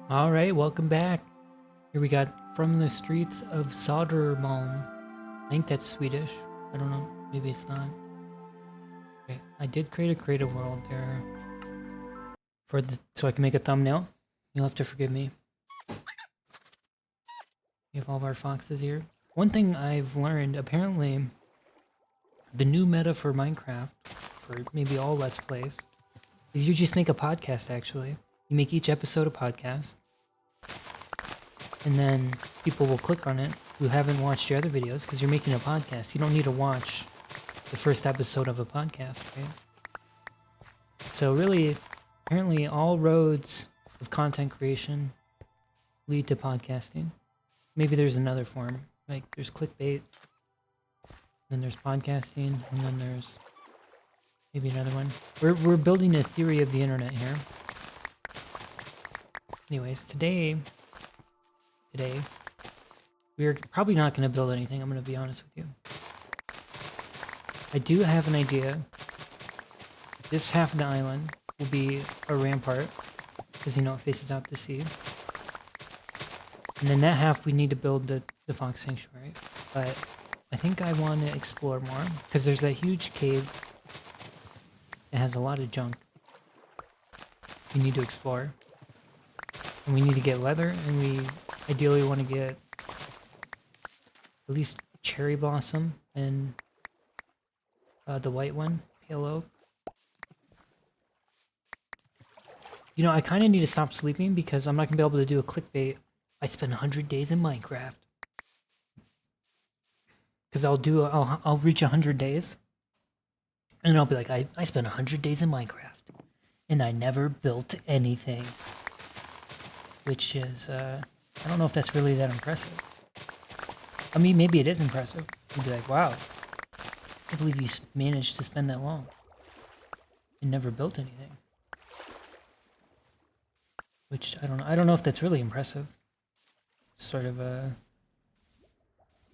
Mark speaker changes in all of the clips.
Speaker 1: All right, welcome back. Here we got From the Streets of Sodermalm. I think that's Swedish. I don't know. Maybe it's not. Okay, I did create a creative world there so I can make a thumbnail. You'll have to forgive me. We have all of our foxes here. One thing I've learned, apparently, the new meta for Minecraft, for maybe all Let's Plays, is you just make a podcast, actually. You make each episode a podcast, and then people will click on it who haven't watched your other videos because you're making a podcast. You don't need to watch the first episode of a podcast, right? So really, apparently all roads of content creation lead to podcasting. Maybe there's another form. Like there's clickbait, then there's podcasting, and then there's maybe another one. We're building a theory of the internet here. Anyways, today we're probably not going to build anything. I'm going to be honest with you. I do have an idea. This half of the island will be a rampart because it faces out the sea. And then that half we need to build the fox sanctuary. But I think I want to explore more because there's that huge cave. It has a lot of junk we need to explore. And we need to get leather, and we ideally want to get at least cherry blossom and the white one, pale oak. I kind of need to stop sleeping because I'm not going to be able to do a clickbait. I spent 100 days in Minecraft. Because I'll reach 100 days. And I'll be like, I spent 100 days in Minecraft. And I never built anything. Which is, I don't know if that's really that impressive. I mean, maybe it is impressive. You'd be like, wow, I can't believe you managed to spend that long and never built anything. Which, I don't know. I don't know if that's really impressive. Sort of,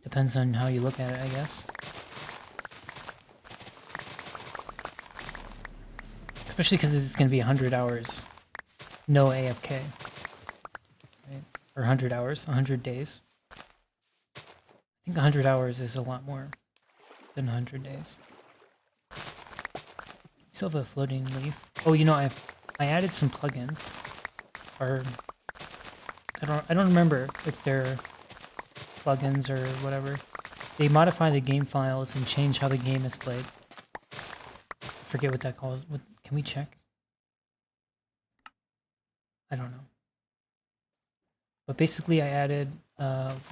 Speaker 1: depends on how you look at it, I guess. Especially because it's going to be 100 hours, no AFK. Right? Or 100 hours, 100 days. I think 100 hours is a lot more than 100 days. Still have a floating leaf. Oh, I added some plugins. Or I don't remember if they're plugins or whatever. They modify the game files and change how the game is played. I forget what that calls. Can we check? I don't know. But basically, I added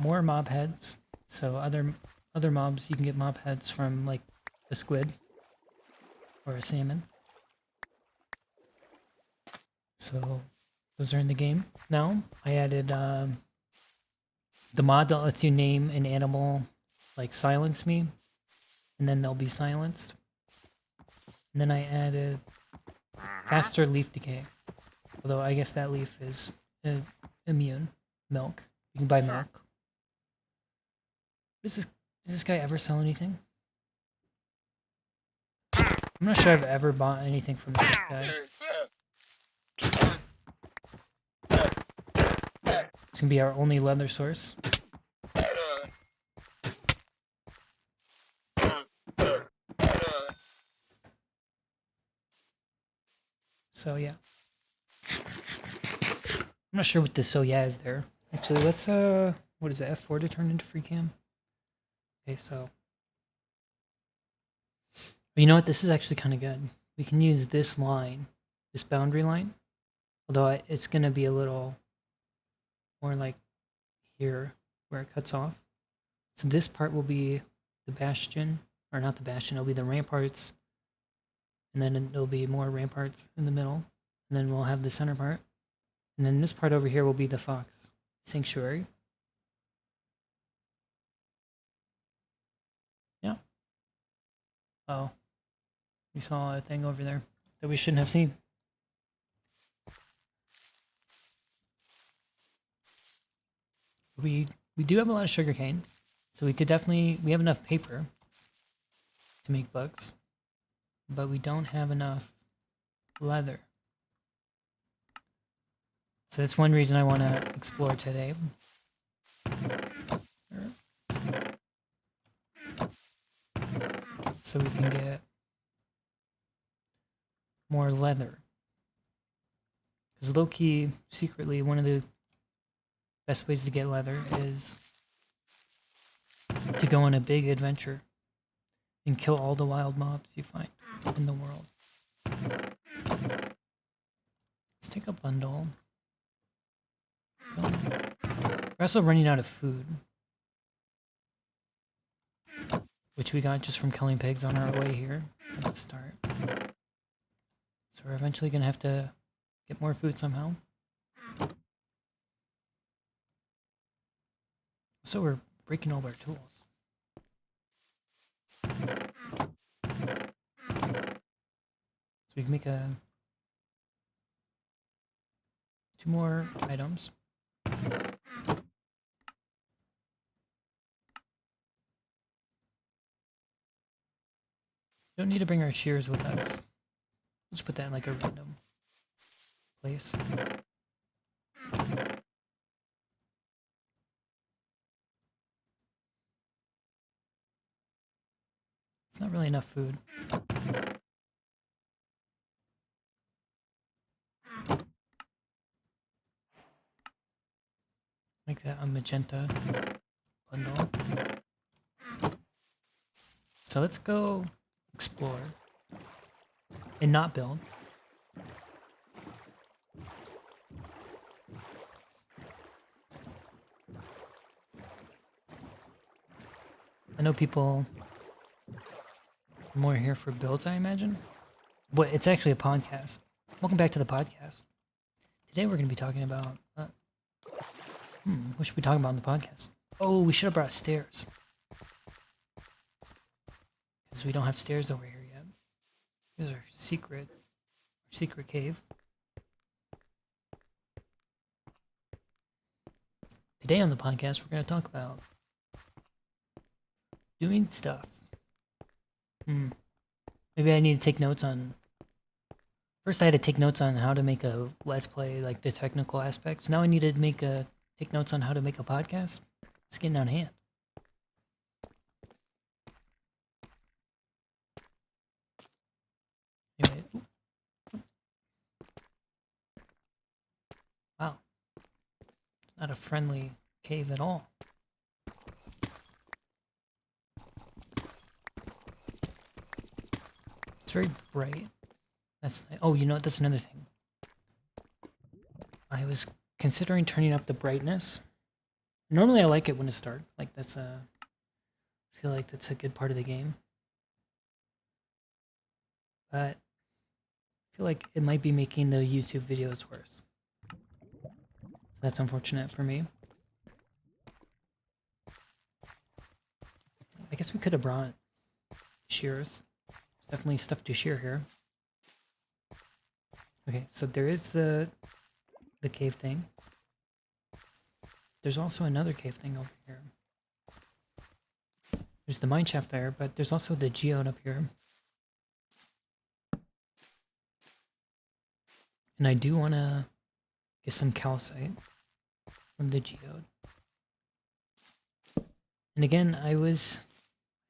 Speaker 1: more mob heads. So other mobs, you can get mob heads from like a squid or a salmon. So those are in the game now. I added the mod that lets you name an animal, like silence me, and then they'll be silenced. And then I added faster leaf decay. Although I guess that leaf is immune. Milk. You can buy milk. Does this guy ever sell anything? I'm not sure I've ever bought anything from this guy. It's gonna be our only leather source. So yeah. I'm not sure what the so yeah is there. Actually, let's what is it, F4 to turn into free cam? Okay, so you know what, this is actually kind of good. We can use this line, this boundary line, although it's gonna be a little more like here where it cuts off. So this part will be the bastion, or not the bastion, it'll be the ramparts, and then there'll be more ramparts in the middle, and then we'll have the center part, and then this part over here will be the fox sanctuary. Yeah. Oh, we saw a thing over there that we shouldn't have seen. We do have a lot of sugarcane, so we have enough paper to make books, but we don't have enough leather. So that's one reason I want to explore today. So we can get more leather. Because low-key, secretly, one of the best ways to get leather is to go on a big adventure and kill all the wild mobs you find in the world. Let's take a bundle. We're also running out of food, which we got just from killing pigs on our way here at the start. So we're eventually going to have to get more food somehow. So we're breaking all our tools. So we can make 2 more items. Don't need to bring our shears with us. Let's put that in like a random place. It's not really enough food. Make that a magenta bundle. So let's go explore and not build. I know people are more here for builds, I imagine. But it's actually a podcast. Welcome back to the podcast. Today we're going to be talking about... what should we talk about on the podcast? Oh, we should have brought stairs. Because we don't have stairs over here yet. Here's our secret cave. Today on the podcast, we're going to talk about doing stuff. Maybe I need to take notes on... First I had to take notes on how to make a Let's Play, like the technical aspects. Now I need to take notes on how to make a podcast. It's getting out of hand. Anyway. Wow. It's not a friendly cave at all. It's very bright. That's nice. Oh, you know what? That's another thing. I was considering turning up the brightness. Normally I like it when it's dark. Like I feel like that's a good part of the game. But I feel like it might be making the YouTube videos worse. That's unfortunate for me. I guess we could have brought shears. There's definitely stuff to shear here. Okay, so there is the cave thing. There's also another cave thing over here. There's the mine shaft there, but there's also the geode up here. And I do want to get some calcite from the geode. And again, I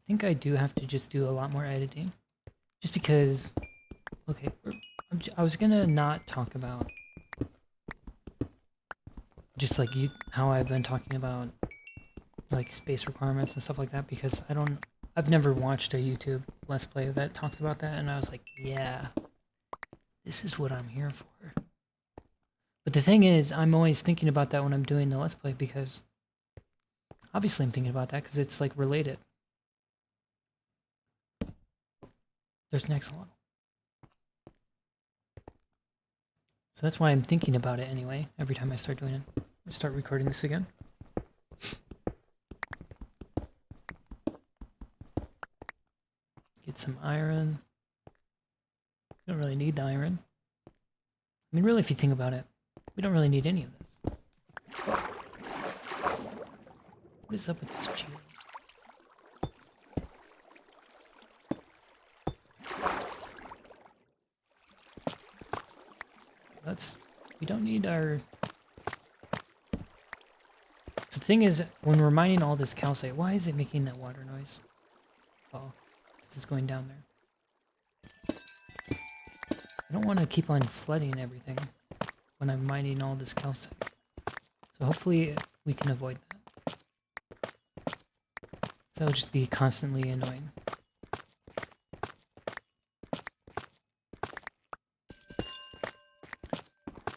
Speaker 1: think I do have to just do a lot more editing. Just because, okay, I was gonna not talk about just like how I've been talking about like space requirements and stuff like that, because I've never watched a YouTube Let's Play that talks about that, and I was like, yeah, this is what I'm here for. But the thing is, I'm always thinking about that when I'm doing the Let's Play, because obviously I'm thinking about that because it's like related. There's an axolotl. So that's why I'm thinking about it anyway, every time I start doing it. I start recording this again. Get some iron. Don't really need the iron. I mean, really, if you think about it, we don't really need any of this. What is up with this geode? We don't need our thing is, when we're mining all this calcite, why is it making that water noise? Oh, this is going down there. I don't want to keep on flooding everything when I'm mining all this calcite. So hopefully we can avoid that. So that'll just be constantly annoying.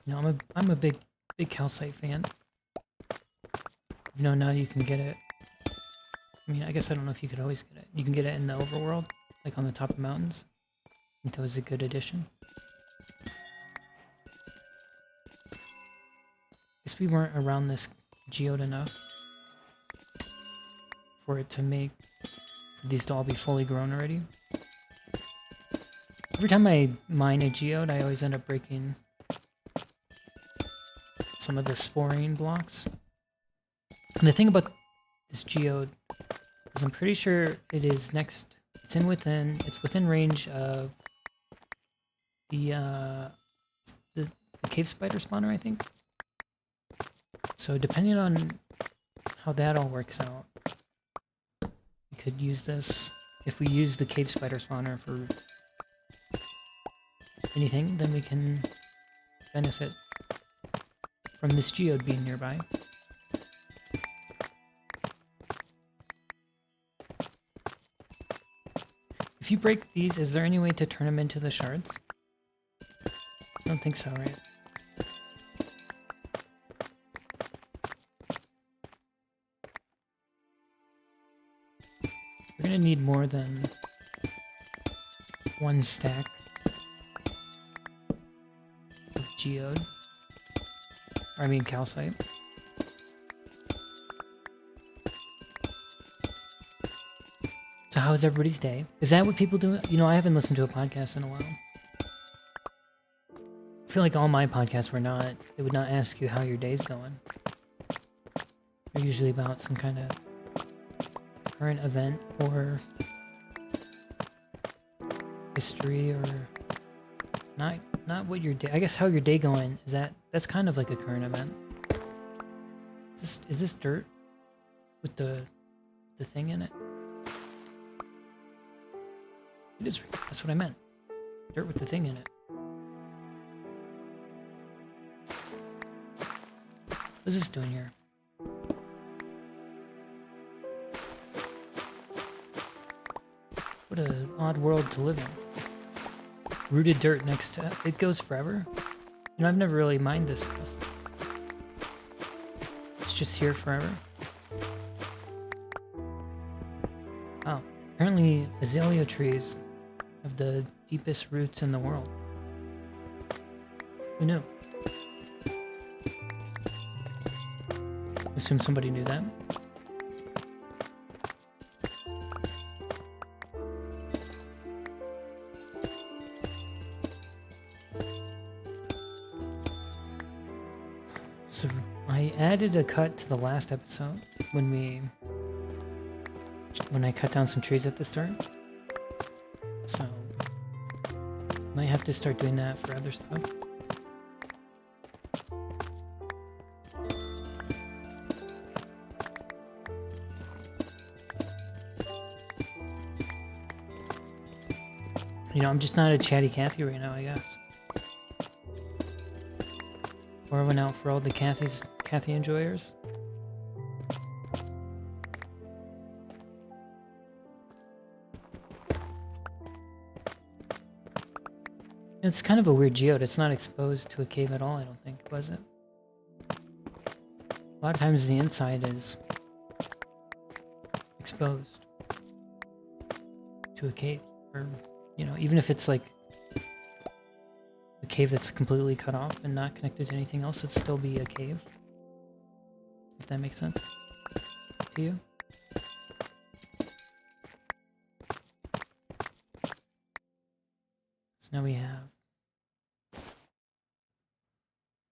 Speaker 1: You know, I'm a big calcite fan. You know, now you can get it. I mean, I guess I don't know if you could always get it. You can get it in the overworld, like on the top of mountains. I think that was a good addition. Guess we weren't around this geode enough for it to make, for these to all be fully grown already. Every time I mine a geode, I always end up breaking some of the sporine blocks. And the thing about this geode is I'm pretty sure it is next, it's within range of the cave spider spawner, I think. So depending on how that all works out, we could use this. If we use the cave spider spawner for anything, then we can benefit from this geode being nearby. If you break these, is there any way to turn them into the shards? I don't think so, right? We're gonna need more than one stack of geode. Or I mean calcite. So how's everybody's day? Is that what people do? You know, I haven't listened to a podcast in a while. I feel like all my podcasts they would not ask you how your day's going. They're usually about some kind of current event or history or not what your day, I guess how your day going is that's kind of like a current event. Is this dirt with the thing in it? It is. That's what I meant. Dirt with the thing in it. What is this doing here? What an odd world to live in. Rooted dirt next to it goes forever. You know, I've never really mined this stuff. It's just here forever. Oh, apparently azalea trees have the deepest roots in the world. Who knew? Assume somebody knew that. So I added a cut to the last episode when I cut down some trees at the start. So might have to start doing that for other stuff. You know, I'm just not a chatty Cathy right now, I guess. Pour one out for all the Cathy enjoyers. It's kind of a weird geode. It's not exposed to a cave at all, I don't think, was it? A lot of times the inside is exposed to a cave. Or, you know, even if it's like a cave that's completely cut off and not connected to anything else, it'd still be a cave. If that makes sense to you. So now we have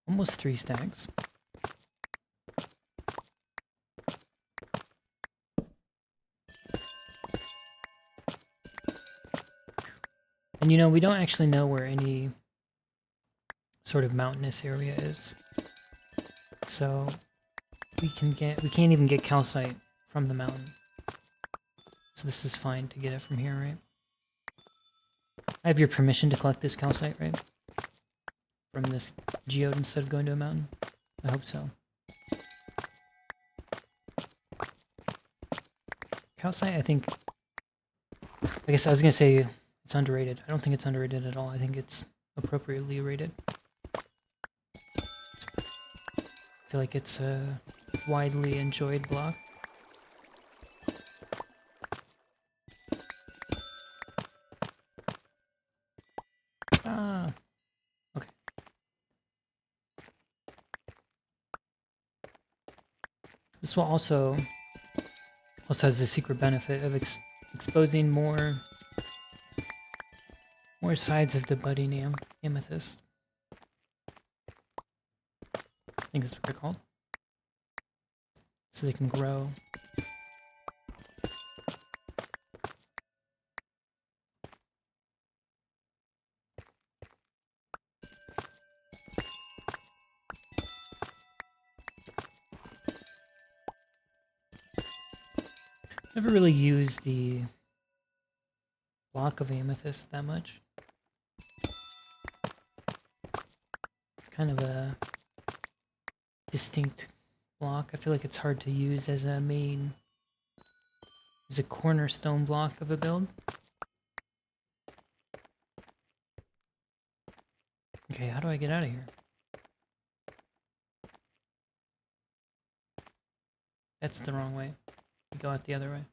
Speaker 1: almost 3 stacks. And you know, we don't actually know where any sort of mountainous area is. So we can't even get calcite from the mountain. So this is fine to get it from here, right? I have your permission to collect this calcite, right? From this geode instead of going to a mountain? I hope so. Calcite, I think... I guess I was gonna say it's underrated. I don't think it's underrated at all. I think it's appropriately rated. I feel like it's a widely enjoyed block. Ah, okay. This will also has the secret benefit of exposing more sides of the budding amethyst. I think that's what they're called. So they can grow. Never really used the block of amethyst that much. It's kind of a distinct block. I feel like it's hard to use as a cornerstone block of a build. Okay, how do I get out of here? That's the wrong way. We go out the other way.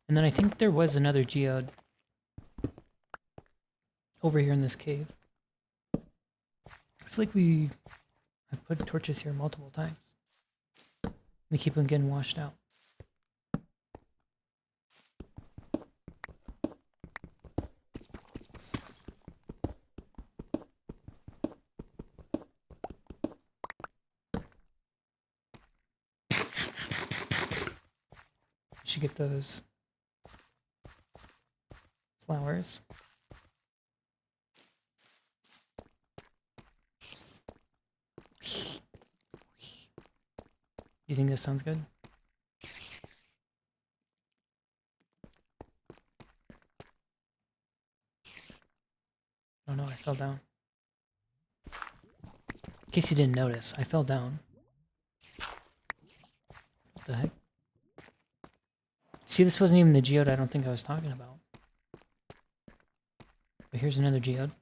Speaker 1: And then I think there was another geode over here in this cave. I feel like I've put torches here multiple times. They keep on getting washed out. Should get those flowers. You think this sounds good? Oh no, I fell down. In case you didn't notice, I fell down. What the heck? See, this wasn't even the geode I don't think I was talking about. But here's another geode.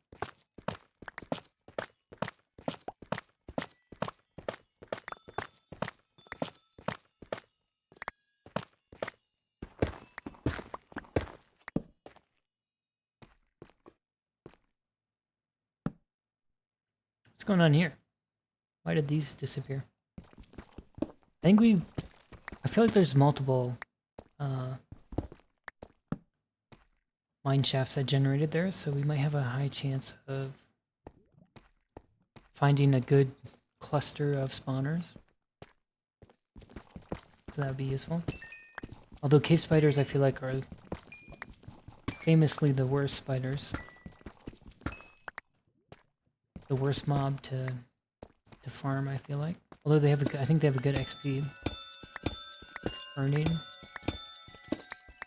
Speaker 1: What's going on here? Why did these disappear? I feel like there's multiple mine shafts that generated there, so we might have a high chance of finding a good cluster of spawners. So that would be useful. Although cave spiders, I feel like, are famously the worst spiders. The worst mob to farm, I feel like. Although they have I think they have a good XP earning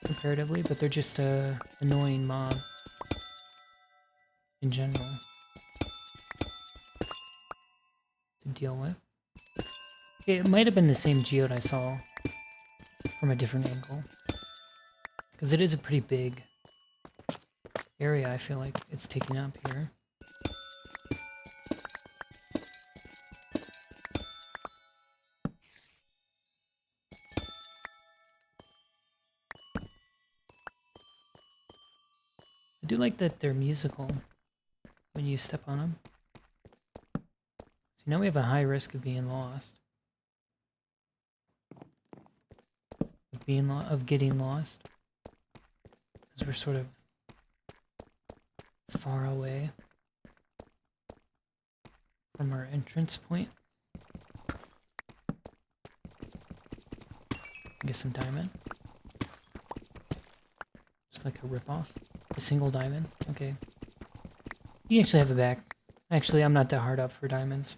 Speaker 1: comparatively, but they're just a annoying mob in general to deal with. It might have been the same geode I saw from a different angle, because it is a pretty big area. I feel like it's taking up here. I do like that they're musical when you step on them. So now we have a high risk of being lost. Of getting lost. Because we're sort of far away from our entrance point. Get some diamond. It's like a ripoff. A single diamond? Okay. You can actually have it back. Actually, I'm not that hard up for diamonds.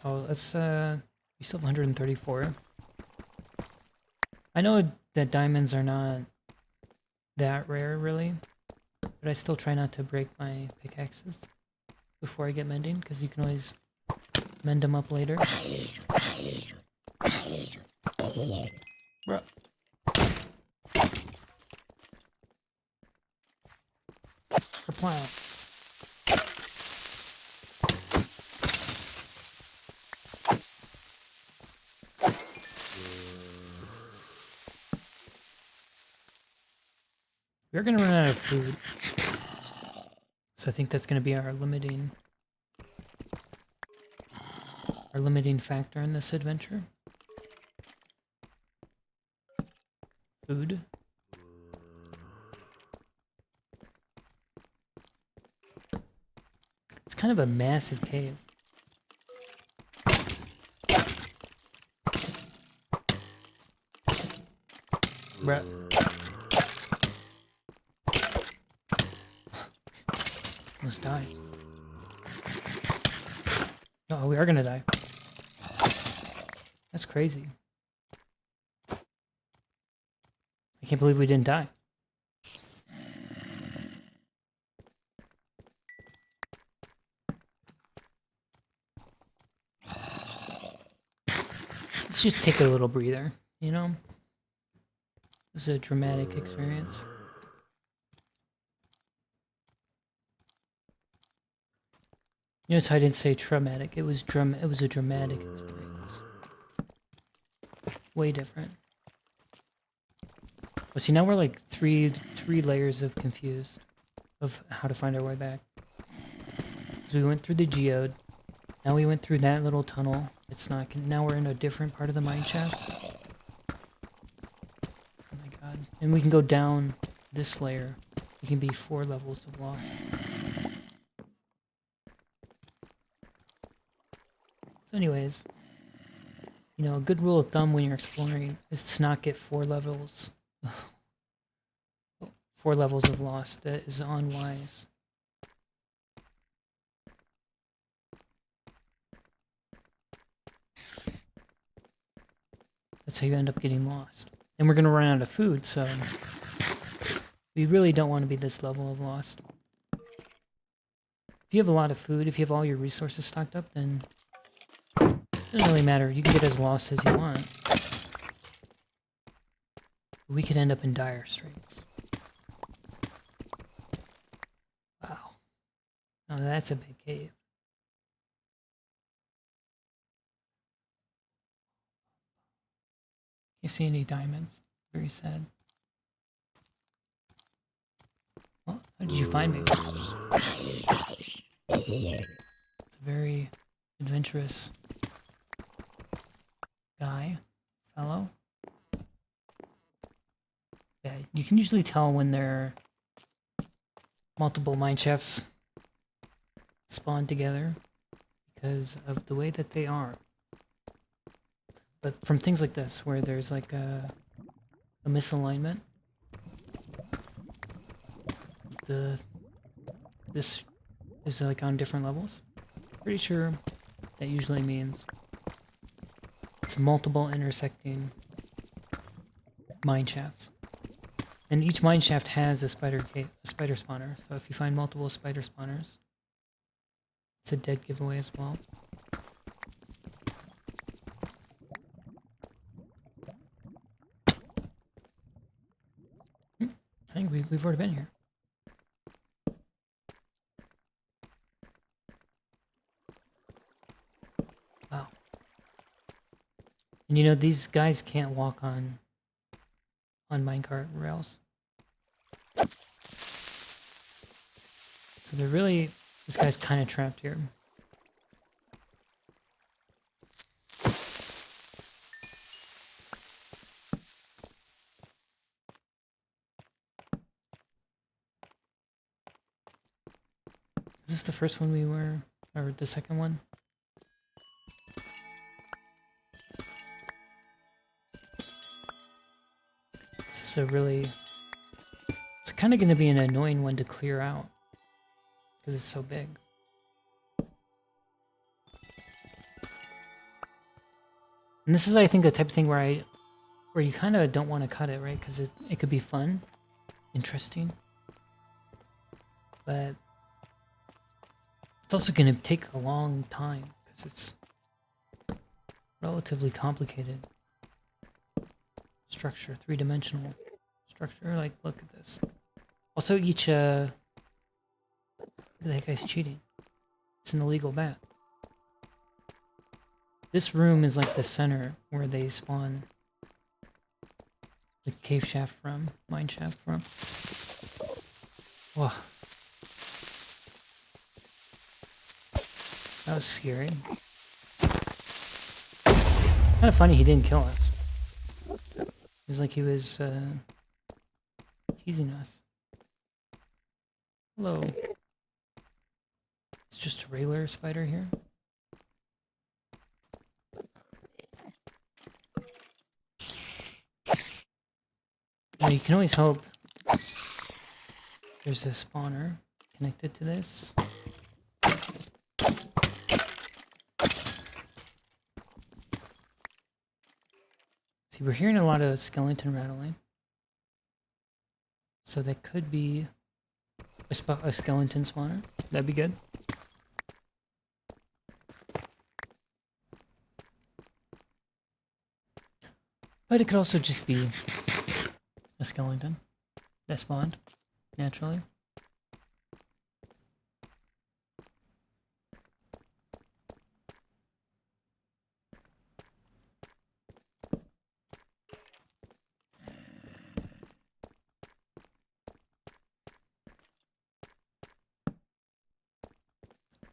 Speaker 1: Oh, let's we still have 134. I know that diamonds are not that rare, really, but I still try not to break my pickaxes before I get mending, because you can always mend them up later. Bruh. Reply. We're gonna run out of food, so I think that's gonna be our limiting factor in this adventure. Food. It's kind of a massive cave. Bruh. Almost died. Oh, we are gonna die. That's crazy. I can't believe we didn't die. Let's just take a little breather, you know? This is a dramatic experience. Notice I didn't say traumatic. It was a dramatic experience. Way different. But see, now we're like three layers of confused of how to find our way back. So we went through the geode. Now we went through that little tunnel. It's not. Now we're in a different part of the mine shaft. Oh my god! And we can go down this layer. It can be 4 levels of loss. So anyways, you know, a good rule of thumb when you're exploring is to not get 4 levels. 4 levels of loss. That is unwise. That's how you end up getting lost. And we're going to run out of food, so we really don't want to be this level of lost. If you have a lot of food, if you have all your resources stocked up, then it doesn't really matter. You can get as lost as you want. We could end up in dire straits. Wow. Oh, that's a big cave. Can't see any diamonds. Very sad. Well, how did you find me? It's a very adventurous fellow. Yeah, you can usually tell when there are multiple mine shafts spawn together because of the way that they are. But from things like this, where there's like a misalignment, this is like on different levels. Pretty sure that usually means it's multiple intersecting mine shafts. And each mine shaft has a spider spawner. So if you find multiple spider spawners, it's a dead giveaway as well. I think we've already been here. Wow. And you know, these guys can't walk on minecart rails. So they're really, this guy's kind of trapped here. Is this the first one we were, or the second one? This is a really, it's kind of going to be an annoying one to clear out because it's so big. And this is, I think, the type of thing where you kind of don't want to cut it, right? Because it could be fun, interesting, but it's also going to take a long time because it's relatively complicated structure, three-dimensional structure. Like, look at this. Also, each look at that guy's cheating. It's an illegal bat. This room is like the center where they spawn the cave shaft from, mine shaft from. Wow. That was scary. Kind of funny he didn't kill us. It was like he was teasing us. Hello. It's just a regular spider here. Well, you can always hope there's a spawner connected to this. See, we're hearing a lot of skeleton rattling. So that could be a skeleton spawner. That'd be good. But it could also just be a skeleton that spawned naturally.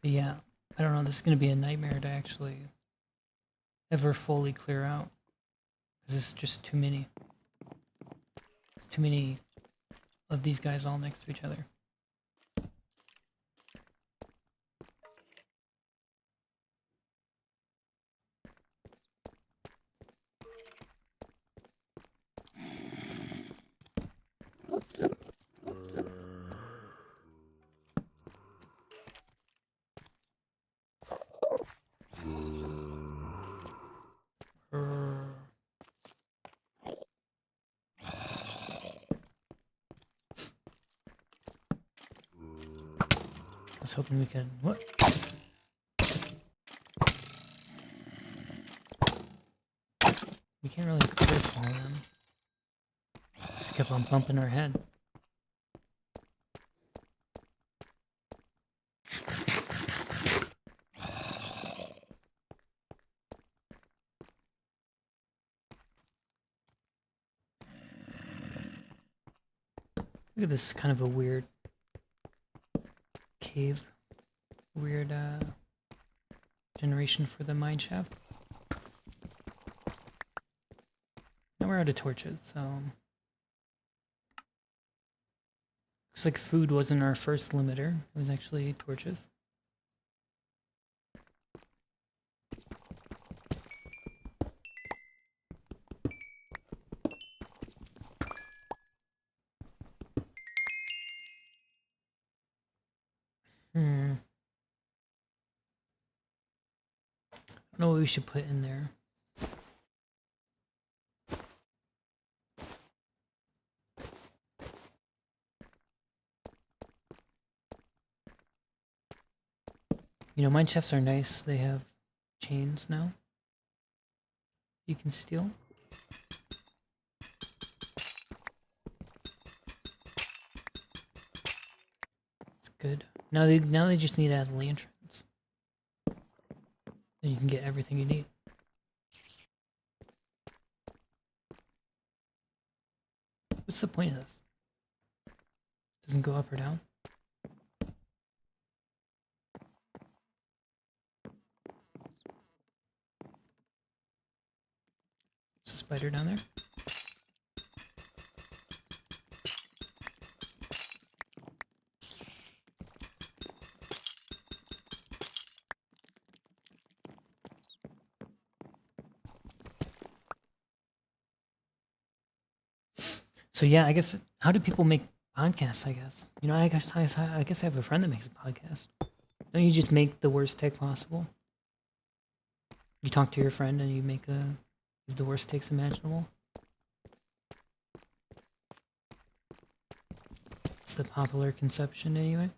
Speaker 1: But yeah, I don't know, this is going to be a nightmare to actually ever fully clear out. Because it's just too many. It's too many of these guys all next to each other. I was hoping we could... What? We can't really clip all of them. So we kept on bumping our head. Look at this, kind of a weird cave. Weird generation for the mine shaft. Now we're out of torches, so... Looks like food wasn't our first limiter. It was actually torches. I don't know what we should put in there. You know, mine shafts are nice. They have chains now. You can steal. It's good. Now they just need to add lanterns. Then you can get everything you need. What's the point of this? Doesn't go up or down? There's a spider down there. So yeah, I guess, how do people make podcasts, I guess? You know, I guess I have a friend that makes a podcast. Don't you just make the worst tech possible? You talk to your friend and you make the worst takes imaginable. It's the popular conception anyway.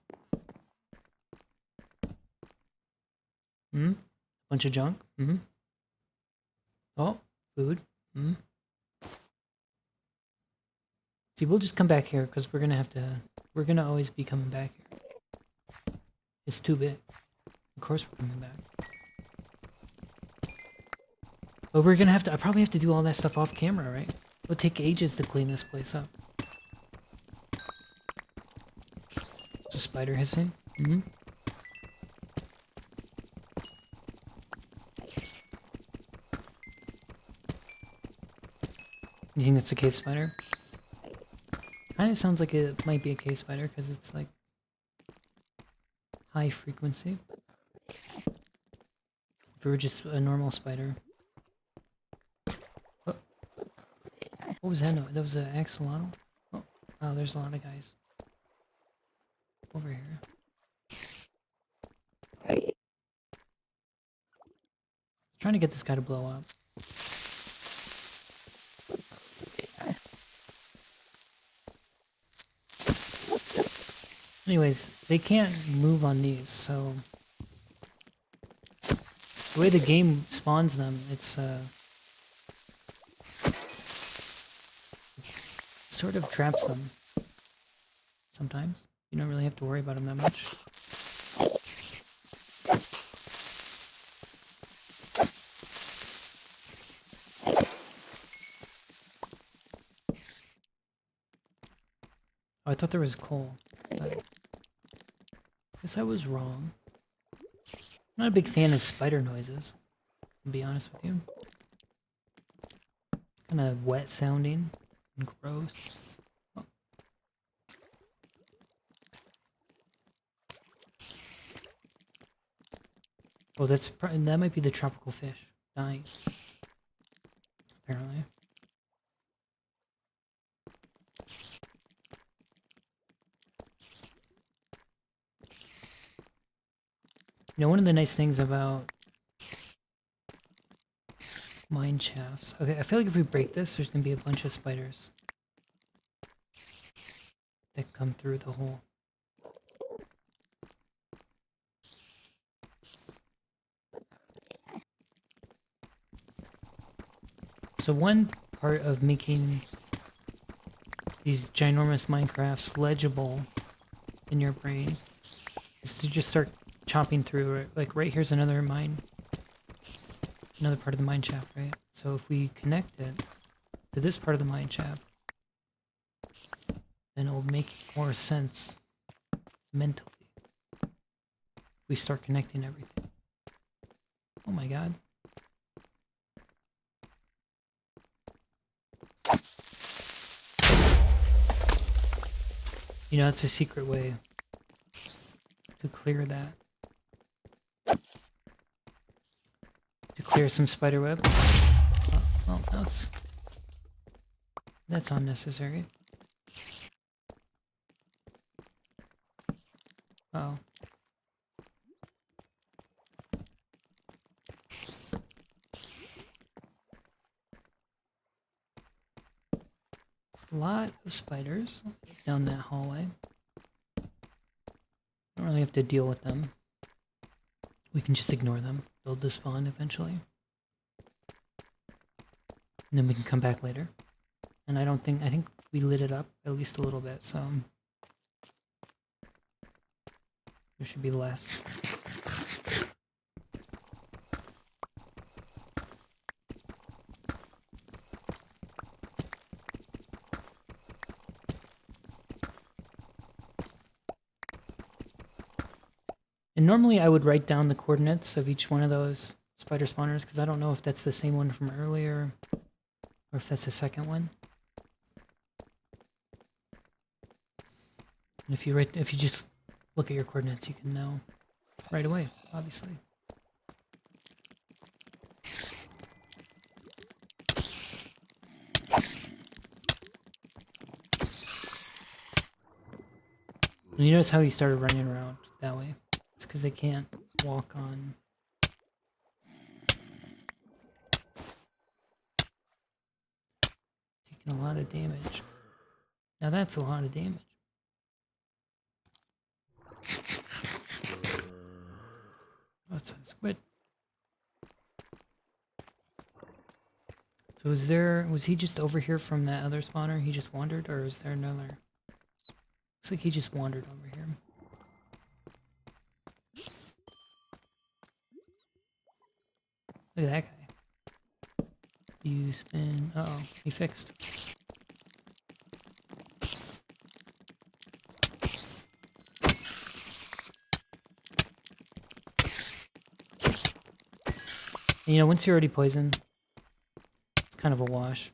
Speaker 1: Bunch of junk. Oh, food. See, we'll just come back here because we're gonna always be coming back here. It's too big. Of course we're coming back. But we're gonna I probably have to do all that stuff off camera, right? It'll take ages to clean this place up. It's a spider hissing. You think it's a cave spider? Kinda sounds like it might be a cave spider because it's like high frequency. If it were just a normal spider. Oh. What was that noise? That was an axolotl? Oh, there's a lot of guys. Over here. Trying to get this guy to blow up. Anyways, they can't move on these, so the way the game spawns them, it's sort of traps them. Sometimes you don't really have to worry about them that much. Oh, I thought there was coal, but I guess I was wrong. I'm not a big fan of spider noises, to be honest with you. Kind of wet sounding and gross. Oh, that might be the tropical fish dying. Apparently. You know, one of the nice things about mine shafts. Okay, I feel like if we break this, there's gonna be a bunch of spiders that come through the hole. So one part of making these ginormous Minecrafts legible in your brain is to just start chopping through it. Like right here's another part of the mine shaft, right? So if we connect it to this part of the mine shaft, then it will make more sense mentally. We start connecting everything. Oh my god. You know, it's a secret way to clear that. To clear some spider web. Oh, that's unnecessary. Oh. A lot of spiders down that hallway. Don't really have to deal with them. We can just ignore them. They'll despawn eventually. And then we can come back later. And I think we lit it up at least a little bit, so there should be less. And normally I would write down the coordinates of each one of those spider spawners because I don't know if that's the same one from earlier or if that's the second one. And if you just look at your coordinates, you can know right away, obviously. And you notice how he started running around that way? It's because they can't walk on Taking a lot of damage. Now that's a lot of damage. What's a squid? So was he just over here from that other spawner? He just wandered, or is there another? Looks like he just wandered over here. Look at that guy. You spin. Uh-oh, he fixed. And, you know, once you're already poisoned, it's kind of a wash.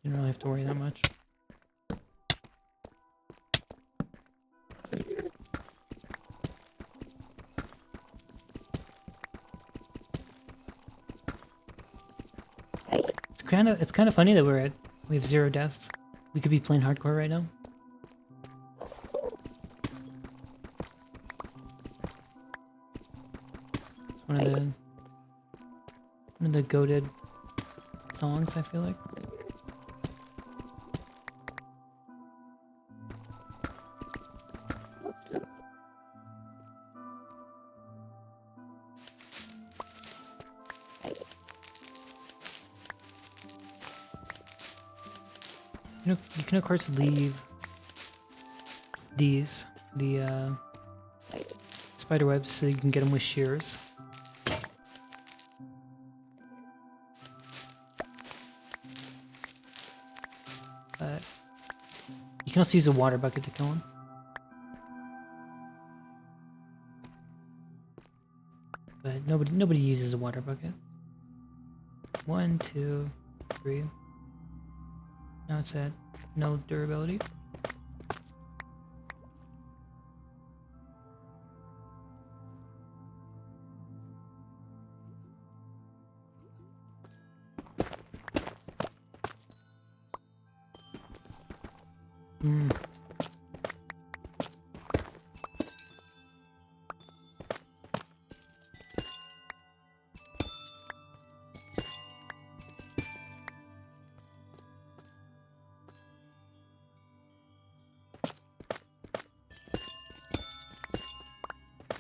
Speaker 1: You don't really have to worry that much. It's kind of funny that we have 0 deaths. We could be playing hardcore right now. It's one of the goated songs, I feel like. You can of course leave the spider webs so you can get them with shears. But you can also use a water bucket to kill them. But nobody uses a water bucket. 1, 2, 3. Now it's at no durability.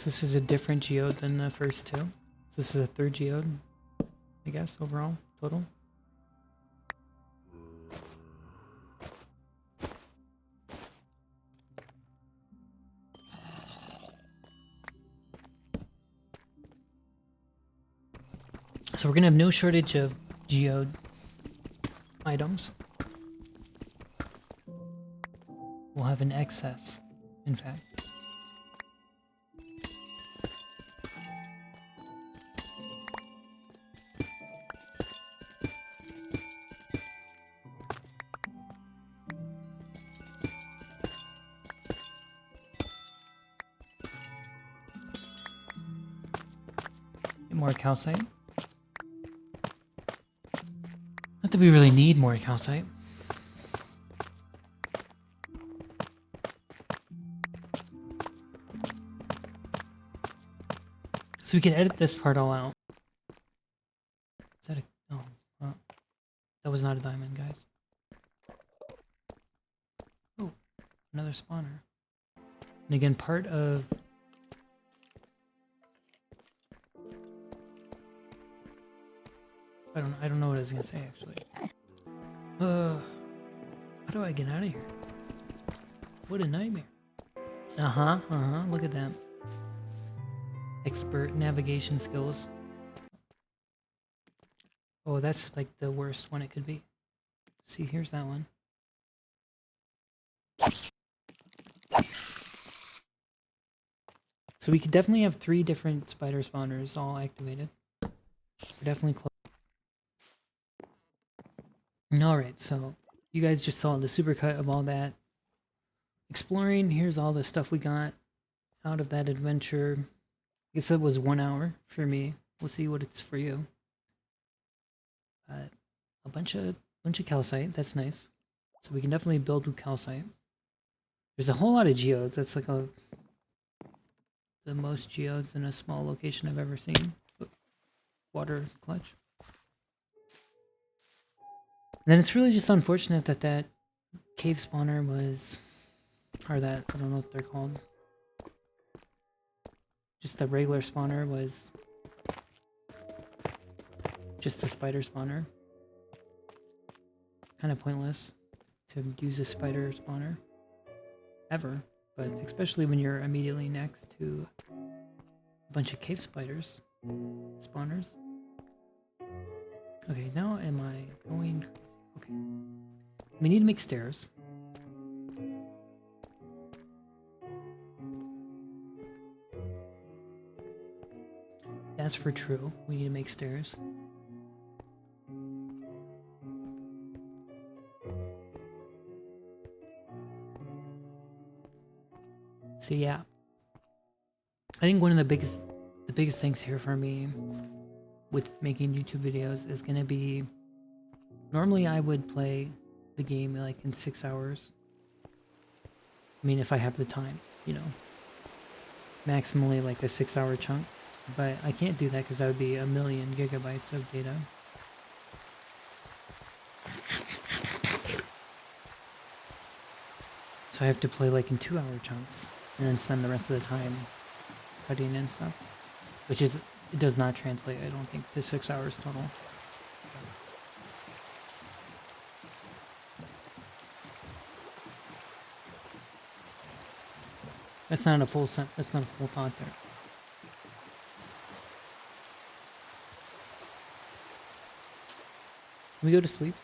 Speaker 1: This is a different geode than the first two. This is a 3rd geode, I guess, overall, total. So we're gonna have no shortage of geode items. We'll have an excess, in fact. More calcite. Not that we really need more calcite. So we can edit this part all out. Is that a... Oh, well, that was not a diamond, guys. Oh, another spawner. And again, part of... I don't know what I was gonna say, actually. How do I get out of here? What a nightmare. Look at that. Expert navigation skills. Oh, that's like the worst one it could be. See, here's that one. So we could definitely have 3 different spider spawners all activated. We're definitely close. Alright, so you guys just saw the supercut of all that exploring. Here's all the stuff we got out of that adventure. I guess that was 1 hour for me. We'll see what it's for you. A bunch of calcite, that's nice. So we can definitely build with calcite. There's a whole lot of geodes. That's like the most geodes in a small location I've ever seen. Water clutch. And then it's really just unfortunate that that cave spawner was, or that, I don't know what they're called. Just the regular spawner was just the spider spawner. Kind of pointless to use a spider spawner ever, but especially when you're immediately next to a bunch of cave spiders spawners. Okay, now am I going crazy? Okay. We need to make stairs. As for true, we need to make stairs. So yeah. I think one of the biggest things here for me with making YouTube videos is gonna be, normally I would play the game like in 6 hours. I mean, if I have the time, you know, maximally like a 6-hour chunk, but I can't do that because that would be 1,000,000 gigabytes of data. So I have to play like in 2-hour chunks and then spend the rest of the time cutting and stuff, which is, it does not translate, I don't think, to 6 hours total. That's not a full that's not a full thought there. Can we go to sleep?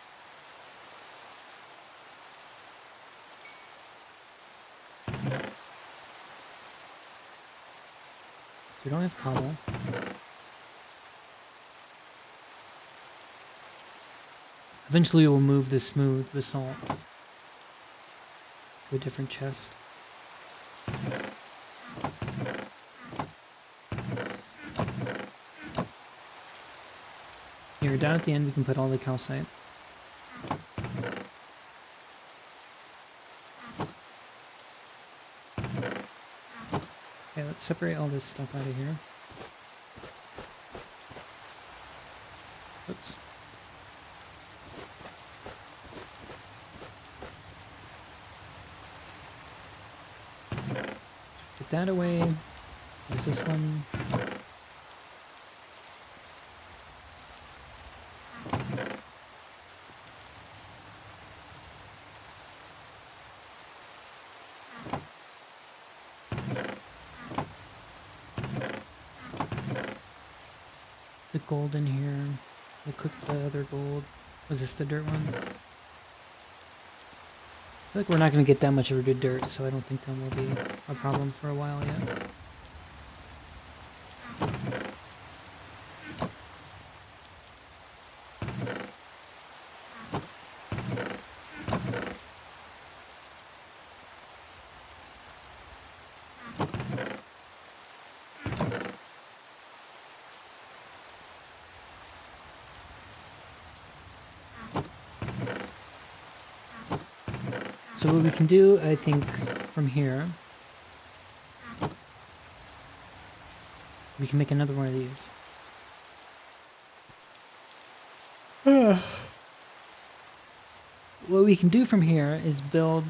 Speaker 1: So we don't have cobble. Eventually we'll move the smooth basalt to a different chest. Here, down at the end we can put all the calcite. Okay, let's separate all this stuff out of here. Oops. Put that away. What's this one? The gold in here. We'll cook the other gold. Was this the dirt one? I feel like we're not going to get that much of a good dirt, so I don't think that will be a problem for a while yet. So what we can do, I think, from here, we can make another one of these. What we can do from here is build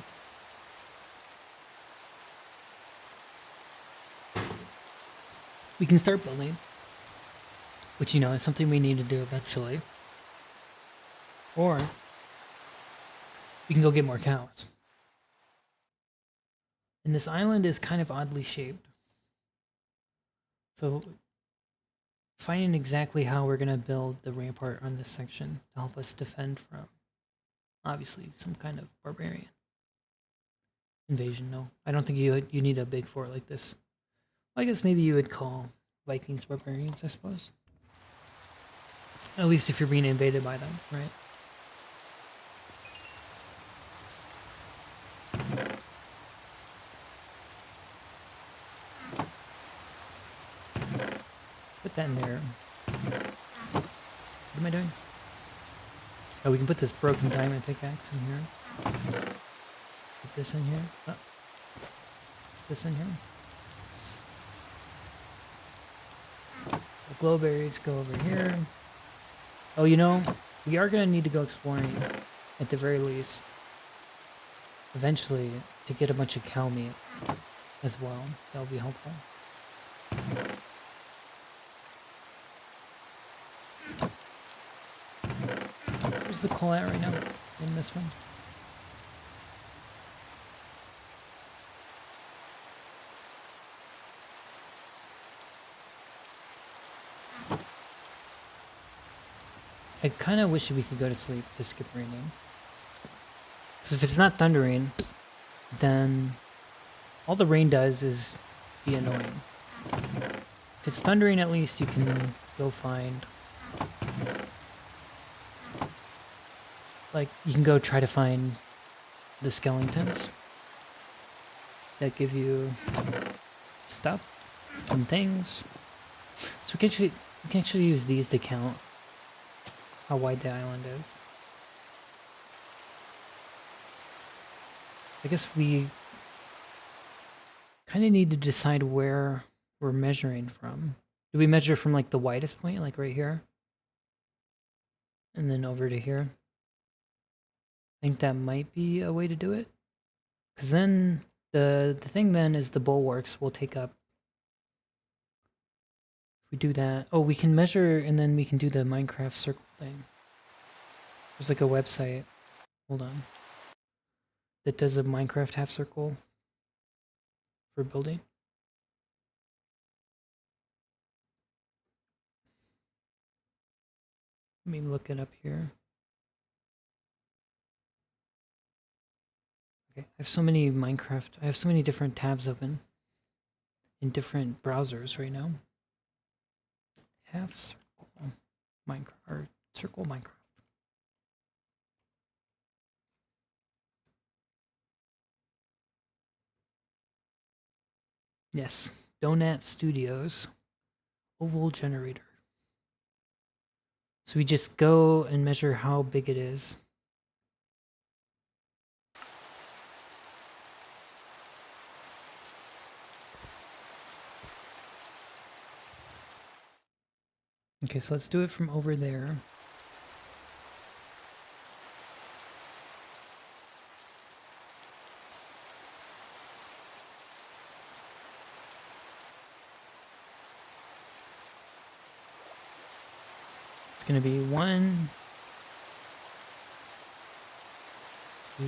Speaker 1: we can start building, which, you know, is something we need to do eventually. Or we can go get more cows. And this island is kind of oddly shaped. So finding exactly how we're going to build the rampart on this section to help us defend from, obviously, some kind of barbarian invasion. No, I don't think you need a big fort like this. I guess maybe you would call Vikings barbarians, I suppose. At least if you're being invaded by them, right? Put that in there. What am I doing? Oh, we can put this broken diamond pickaxe in here. Put this in here. Oh. Put this in here. The glowberries go over here. Oh, you know, We are going to need to go exploring, at the very least, eventually, to get a bunch of cow meat as well. That will be helpful. Where's the coal at right now? In this one? I kind of wish we could go to sleep to skip raining. Because if it's not thundering, then all the rain does is be annoying. If it's thundering, at least you can go find... Like, you can go try to find the skeletons that give you stuff and things. So we can actually use these to count how wide the island is. I guess we kind of need to decide where we're measuring from. Do we measure from like the widest point, like right here? And then over to here? I think that might be a way to do it. Because then the thing then is the bulwarks will take up. If we do that, oh, we can measure and then we can do the Minecraft circle thing. There's like a website, hold on, that does a Minecraft half circle for building. Let me look it up here. Okay, I have so many Minecraft, I have so many different tabs open in different browsers right now. Half circle Minecraft, or circle Minecraft. Yes, Donut Studios, oval generator. So we just go and measure how big it is. Okay, so let's do it from over there. It's going to be 1, 2.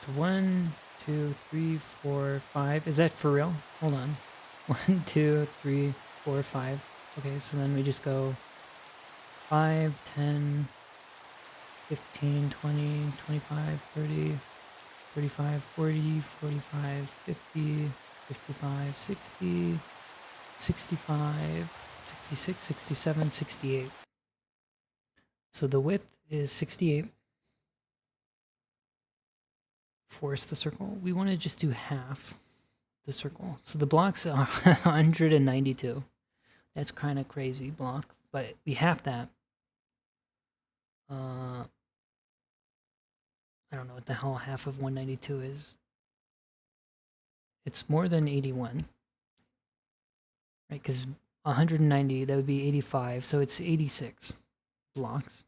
Speaker 1: So 1, 2, 3, 4, 5. Is that for real? Hold on. 1, 2, 3, 4, 5. Okay, so then we just go 5, 10, 15, 20, 25, 30, 35, 40, 45, 50, 55, 60, 65, 66, 67, 68. So the width is 68. Force the circle. We want to just do half the circle. So the blocks are 192. That's kind of crazy block, but we have that. I don't know what the hell half of 192 is. It's more than 81. Right, because 190, that would be 85, so it's 86 blocks.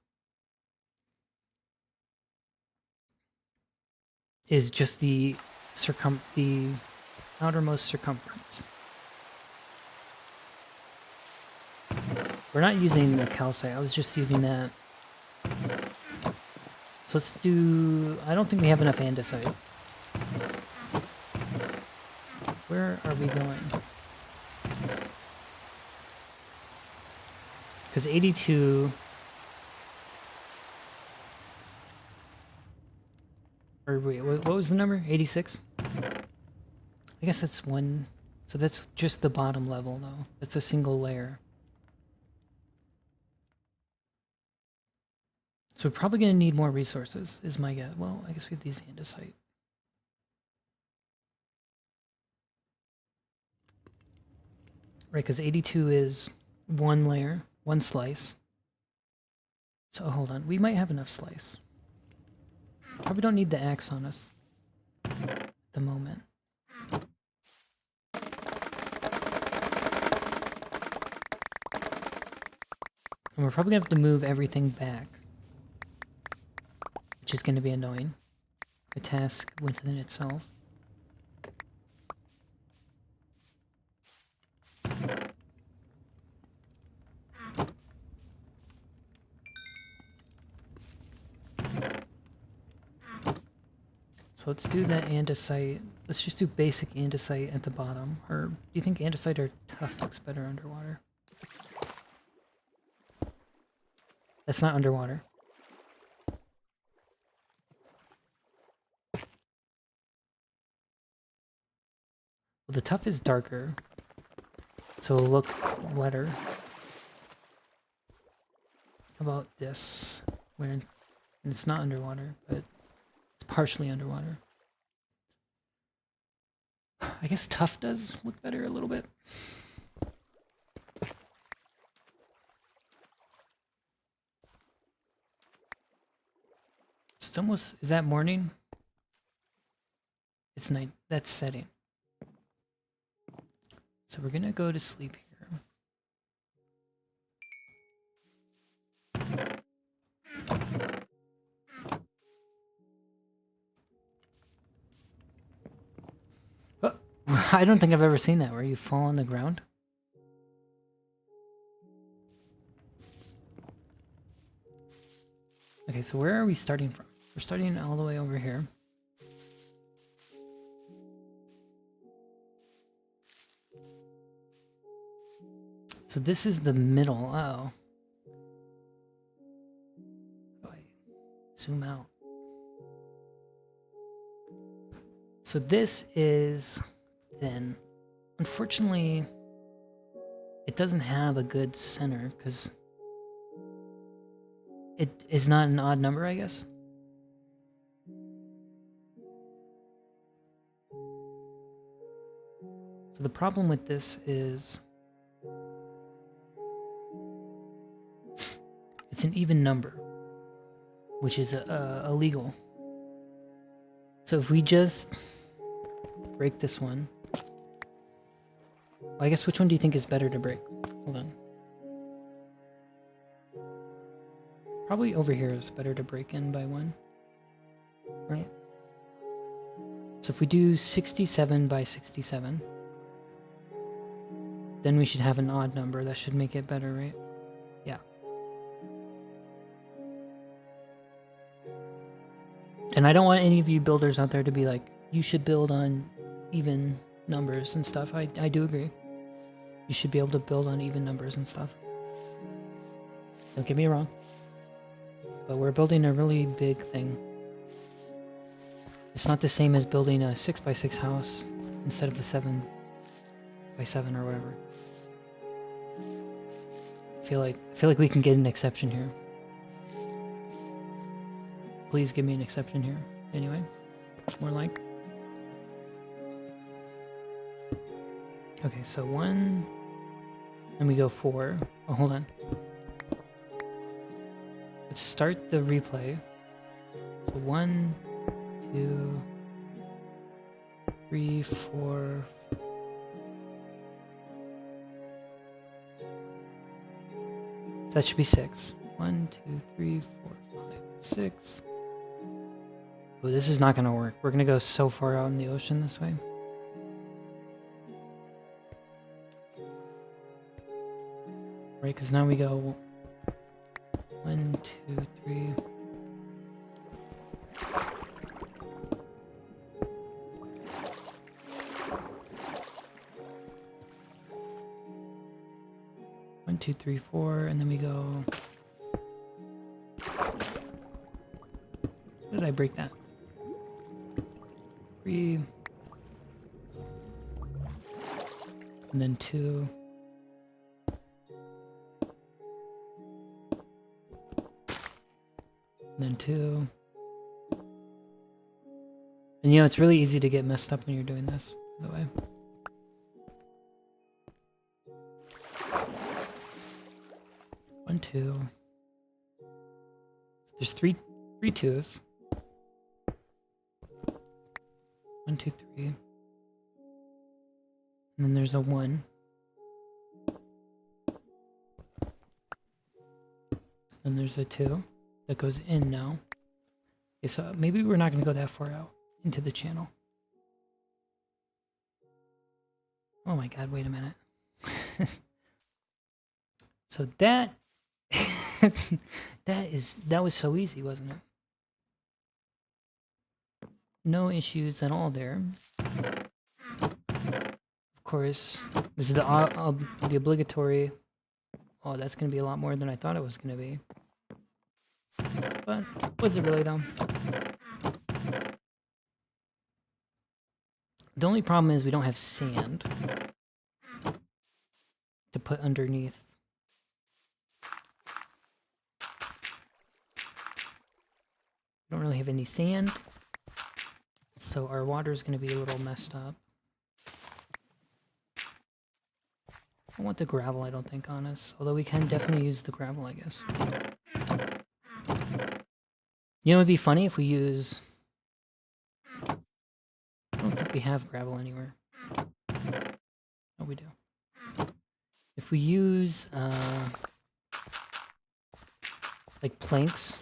Speaker 1: Is just the outermost circumference. We're not using the calcite, I was just using that. So let's do, I don't think we have enough andesite. Where are we going? Because 82... Or wait, what was the number? 86? I guess that's one... So that's just the bottom level, though. That's a single layer. So we're probably going to need more resources, is my guess. Well, I guess we have these andesite. Right, because 82 is one layer, one slice. So hold on, we might have enough slice. Probably don't need the axe on us at the moment. And we're probably gonna have to move everything back, which is gonna be annoying. A task within itself. So let's do the andesite. Let's just do basic andesite at the bottom. Or do you think andesite or tuff looks better underwater? That's not underwater. Well, the tuff is darker, so it'll look wetter. How about this? Where and it's not underwater, but it's partially underwater. I guess tuff does look better a little bit. It's almost, is that morning? It's night, that's setting. So we're gonna go to sleep here. Oh, I don't think I've ever seen that, where you fall on the ground. Okay, so where are we starting from? We're starting all the way over here. So this is the middle. Oh. How do I zoom out? So this is thin. Unfortunately, it doesn't have a good center because it is not an odd number, I guess. So the problem with this is it's an even number, which is illegal. So if we just break this one, well, I guess which one do you think is better to break? Hold on. Probably over here is better to break in by one, right? So if we do 67 by 67, then we should have an odd number. That should make it better, right? Yeah. And I don't want any of you builders out there to be like, you should build on even numbers and stuff. I do agree. You should be able to build on even numbers and stuff. Don't get me wrong. But we're building a really big thing. It's not the same as building a 6x6 house instead of a 7x7 or whatever. I feel like we can get an exception here. Please give me an exception here. Anyway, more like. Okay, so 1, and we go 4. Oh, hold on. Let's start the replay. So 1, 2, 3, 4. So that should be 6. 1, 2, 3, 4, 5, 6. Oh, this is not gonna work. We're gonna go so far out in the ocean this way. Right, because now we go 1, 2, 3. One, two, three, 4, and then we go. How did I break that? 3, and then 2. And then 2. And you know, it's really easy to get messed up when you're doing this, by the way. One, 2. There's three 2s. 1, 2, 3. And then there's a 1. And there's a 2 that goes in now. Okay, so maybe we're not going to go that far out into the channel. Oh my god, wait a minute. So that that was so easy, wasn't it? No issues at all there. Of course, this is the obligatory. Oh, that's going to be a lot more than I thought it was going to be. But was it really though? The only problem is we don't have sand to put underneath. We don't really have any sand, so our water is going to be a little messed up. I don't want the gravel, I don't think, on us. Although we can definitely use the gravel, I guess. You know, it'd be funny if we use... I don't think we have gravel anywhere. Oh, we do. If we use, like planks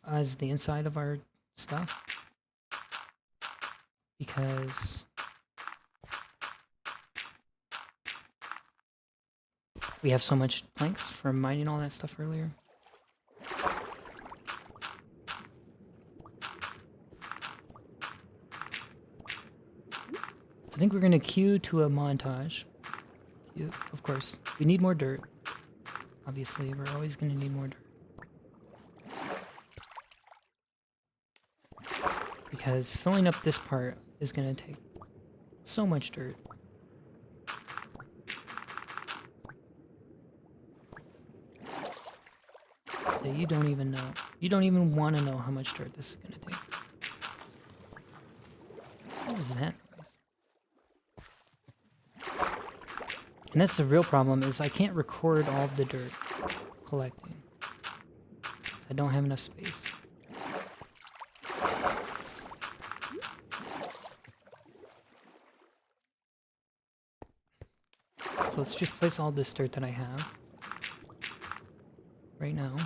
Speaker 1: as the inside of our stuff, because we have so much planks from mining all that stuff earlier. I think we're going to queue to a montage. Queue, of course. We need more dirt. Obviously, we're always going to need more dirt. Because filling up this part is going to take so much dirt. That you don't even know. You don't even want to know how much dirt this is going to take. What was that? And that's the real problem, is I can't record all of the dirt collecting. I don't have enough space. So let's just place all this dirt that I have right now.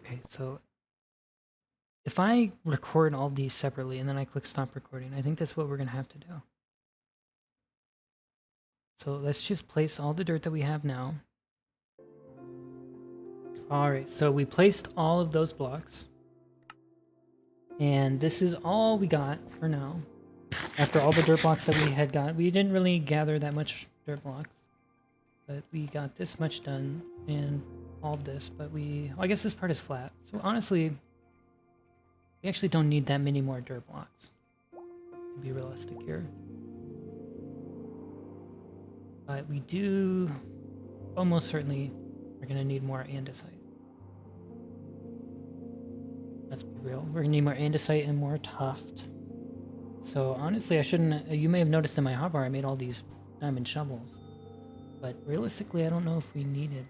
Speaker 1: Okay, so if I record all these separately and then I click stop recording, I think that's what we're going to have to do. So let's just place all the dirt that we have now. Alright, so we placed all of those blocks. And this is all we got for now. After all the dirt blocks that we had got, we didn't really gather that much dirt blocks. But we got this much done and all of this, but well, I guess this part is flat. So honestly, we actually don't need that many more dirt blocks, to be realistic here. But we do almost certainly are going to need more andesite. Let's be real. We're going to need more andesite and more tuft. So honestly, I shouldn't... You may have noticed in my hotbar I made all these diamond shovels. But realistically, I don't know if we needed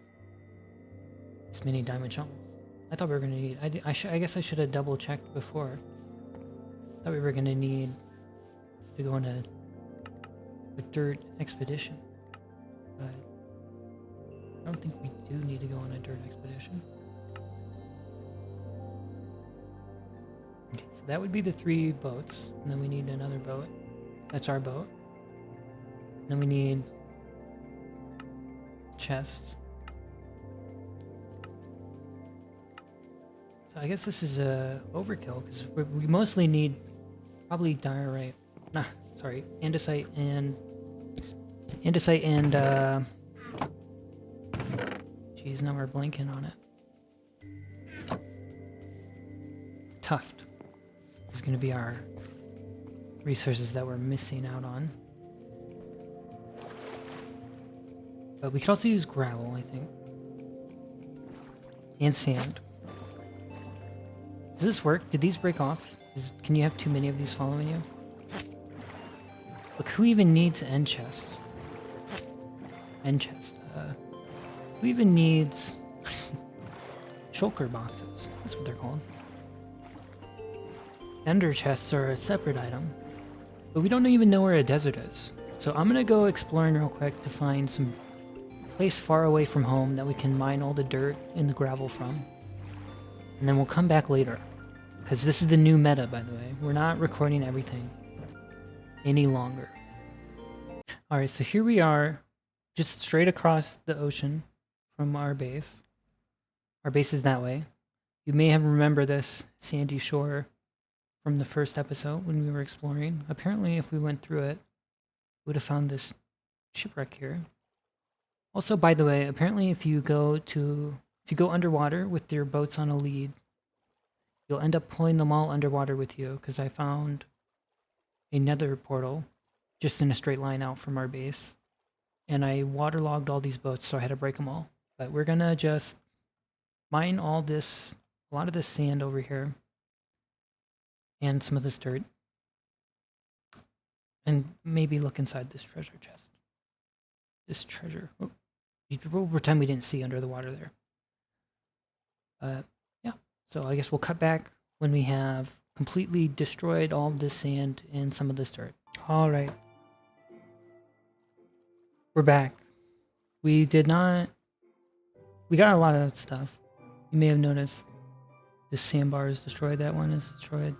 Speaker 1: this many diamond shovels. I thought we were going to need... I guess I should have double checked before. I thought we were going to need to go on a dirt expedition. But I don't think we do need to go on a dirt expedition. Okay, so that would be the 3 boats. And then we need another boat. That's our boat. Then we need chests. So I guess this is a overkill because we mostly need probably diorite. Nah, sorry, andesite and geez, now we're blanking on it. Tuft is going to be our resources that we're missing out on. But we could also use gravel, I think. And sand. Does this work? Did these break off? Can you have too many of these following you? Look, who even needs end chests? End chest. Who even needs shulker boxes? That's what they're called. Ender chests are a separate item. But we don't even know where a desert is. So I'm gonna go exploring real quick to find some place far away from home that we can mine all the dirt and the gravel from. And then we'll come back later. Because this is the new meta, by the way. We're not recording everything any longer. Alright, so here we are, just straight across the ocean from our base. Our base is that way. You may have remembered this sandy shore from the first episode when we were exploring. Apparently, if we went through it, we would have found this shipwreck here. Also, by the way, apparently if you go underwater with your boats on a lead, you'll end up pulling them all underwater with you, because I found a nether portal just in a straight line out from our base. And I waterlogged all these boats, so I had to break them all. But we're gonna just mine a lot of this sand over here, and some of this dirt. And maybe look inside this treasure chest. This treasure. Oh, we'll pretend we didn't see under the water there. Yeah, so I guess we'll cut back when we have completely destroyed all of this sand and some of this dirt. All right. We're back. We got a lot of stuff. You may have noticed this sandbar is destroyed. That one is destroyed.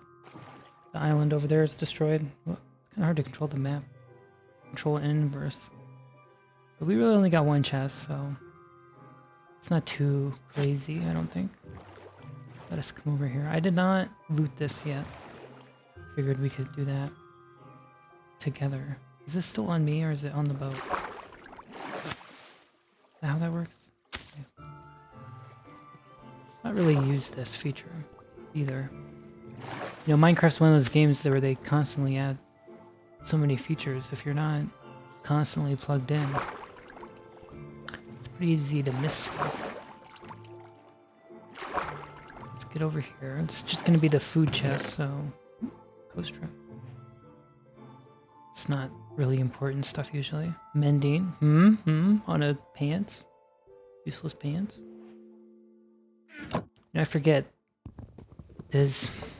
Speaker 1: The island over there is destroyed. Well, it's kind of hard to control the map. Control inverse. But we really only got one chest, so it's not too crazy, I don't think. Let us come over here. I did not loot this yet. Figured we could do that together. Is this still on me or is it on the boat? Is that how that works? Okay. Not really use this feature either. You know, Minecraft's one of those games where they constantly add so many features. If you're not constantly plugged in, it's pretty easy to miss stuff. Let's get over here. It's just going to be the food chest, so... Ghost room. It's not really important stuff usually. Mending. On a pants. Useless pants. And I forget. Does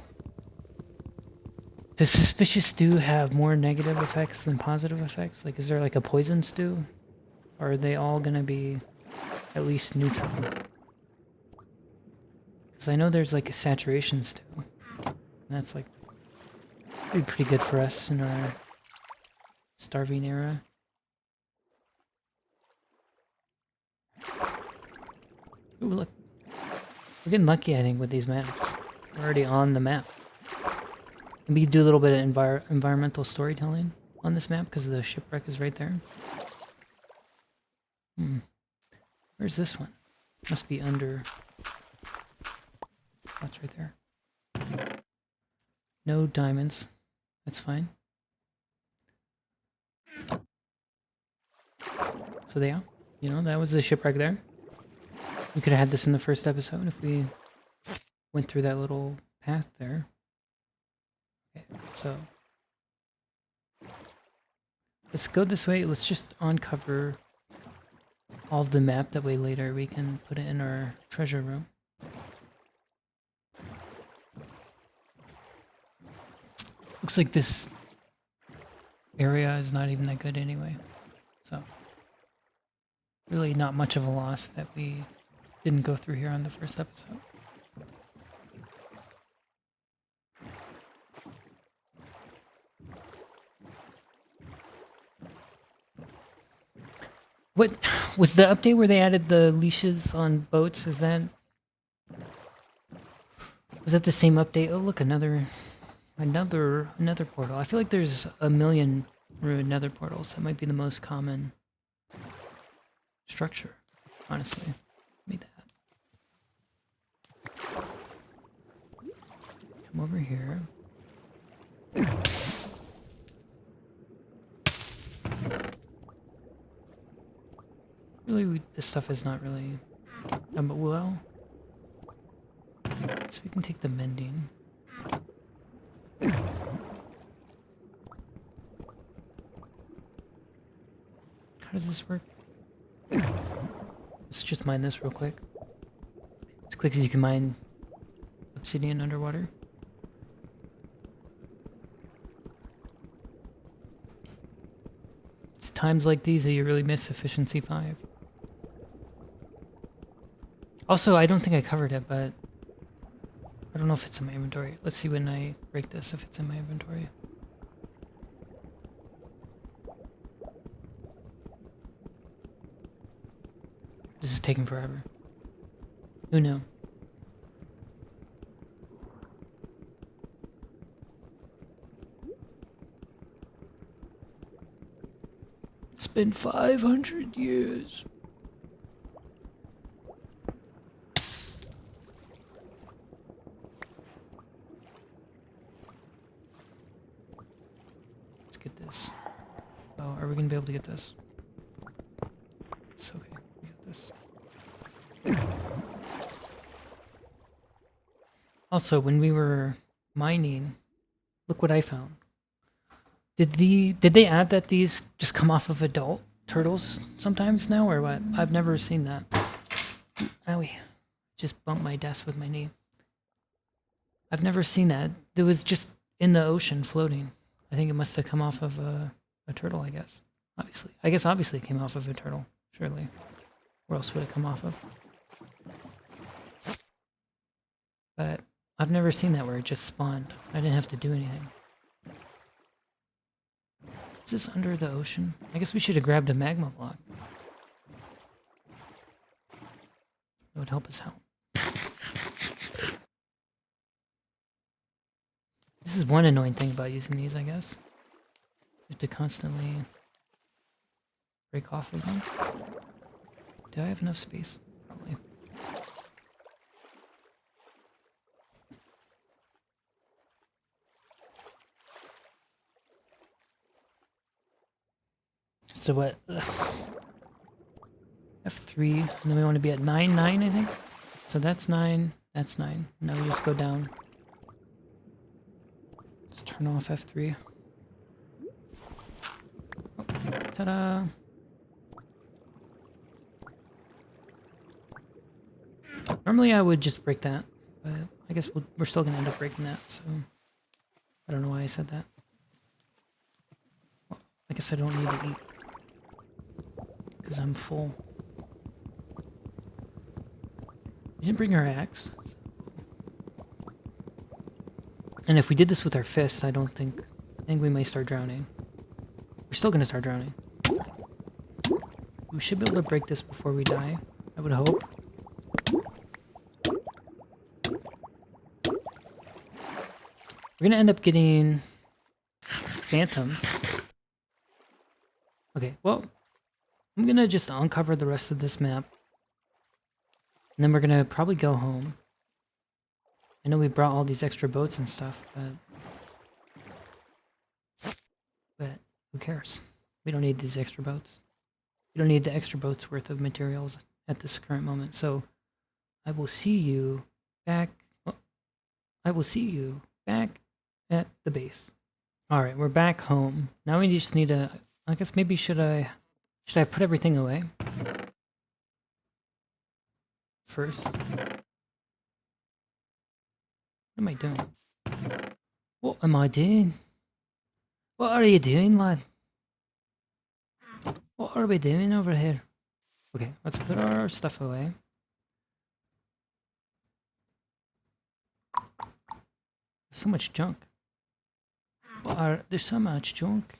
Speaker 1: suspicious stew have more negative effects than positive effects? Like, is there like a poison stew? Or are they all gonna be at least neutral? Because I know there's like a saturation stew. And that's like pretty good for us in our starving era. Ooh, look. We're getting lucky, I think, with these maps. We're already on the map. Maybe do a little bit of environmental storytelling on this map because the shipwreck is right there. Where's this one? Must be under... That's right there. No diamonds. That's fine. So yeah, you know, that was the shipwreck there. We could have had this in the first episode if we went through that little path there. Okay, so let's go this way. Let's just uncover all of the map. That way later we can put it in our treasure room. Looks like this area is not even that good anyway. So really not much of a loss that we didn't go through here on the first episode. What was the update where they added the leashes on boats? Was that the same update? Oh, look, another portal. I feel like there's a million ruined nether portals. That might be the most common structure, honestly. Give me that. Come over here. Really, this stuff is not really done but well. So we can take the mending. How does this work? Let's just mine this real quick. As quick as you can mine obsidian underwater. times like these that you really miss efficiency 5. Also, I don't think I covered it, but I don't know if it's in my inventory. Let's see when I break this, if it's in my inventory. This is taking forever. Who knew? It's been 500 years. Let's get this. Oh, are we gonna be able to get this? It's okay. We get this. Also, when we were mining, look what I found. Did they add that these just come off of adult turtles sometimes now, or what? I've never seen that. Owie. Just bumped my desk with my knee. I've never seen that. It was just in the ocean floating. I think it must have come off of a turtle, I guess. Obviously. I guess obviously it came off of a turtle, surely. Where else would it come off of? But I've never seen that where it just spawned. I didn't have to do anything. Is this under the ocean? I guess we should have grabbed a magma block. That would help us out. This is one annoying thing about using these, I guess. You have to constantly break off of them. Do I have enough space? Probably. So what? F3, and then we want to be at 9, 9, I think. So that's 9, that's 9. Now we just go down. Let's turn off F3. Oh, ta-da! Normally I would just break that, but I guess we're still going to end up breaking that, so I don't know why I said that. Well, I guess I don't need to eat, because I'm full. We didn't bring our axe. And if we did this with our fists, I think we might start drowning. We're still going to start drowning. We should be able to break this before we die, I would hope. We're gonna end up getting phantoms. Okay, well, I'm gonna just uncover the rest of this map. And then we're gonna probably go home. I know we brought all these extra boats and stuff, but who cares? We don't need these extra boats. We don't need the extra boats worth of materials at this current moment. So I will see you back. Oh, I will see you back at the base. All right, we're back home. Now we just need to, I guess maybe should I put everything away first? What am I doing? What am I doing? What are you doing, lad? What are we doing over here? Okay, let's put our stuff away. So much junk. There's so much junk.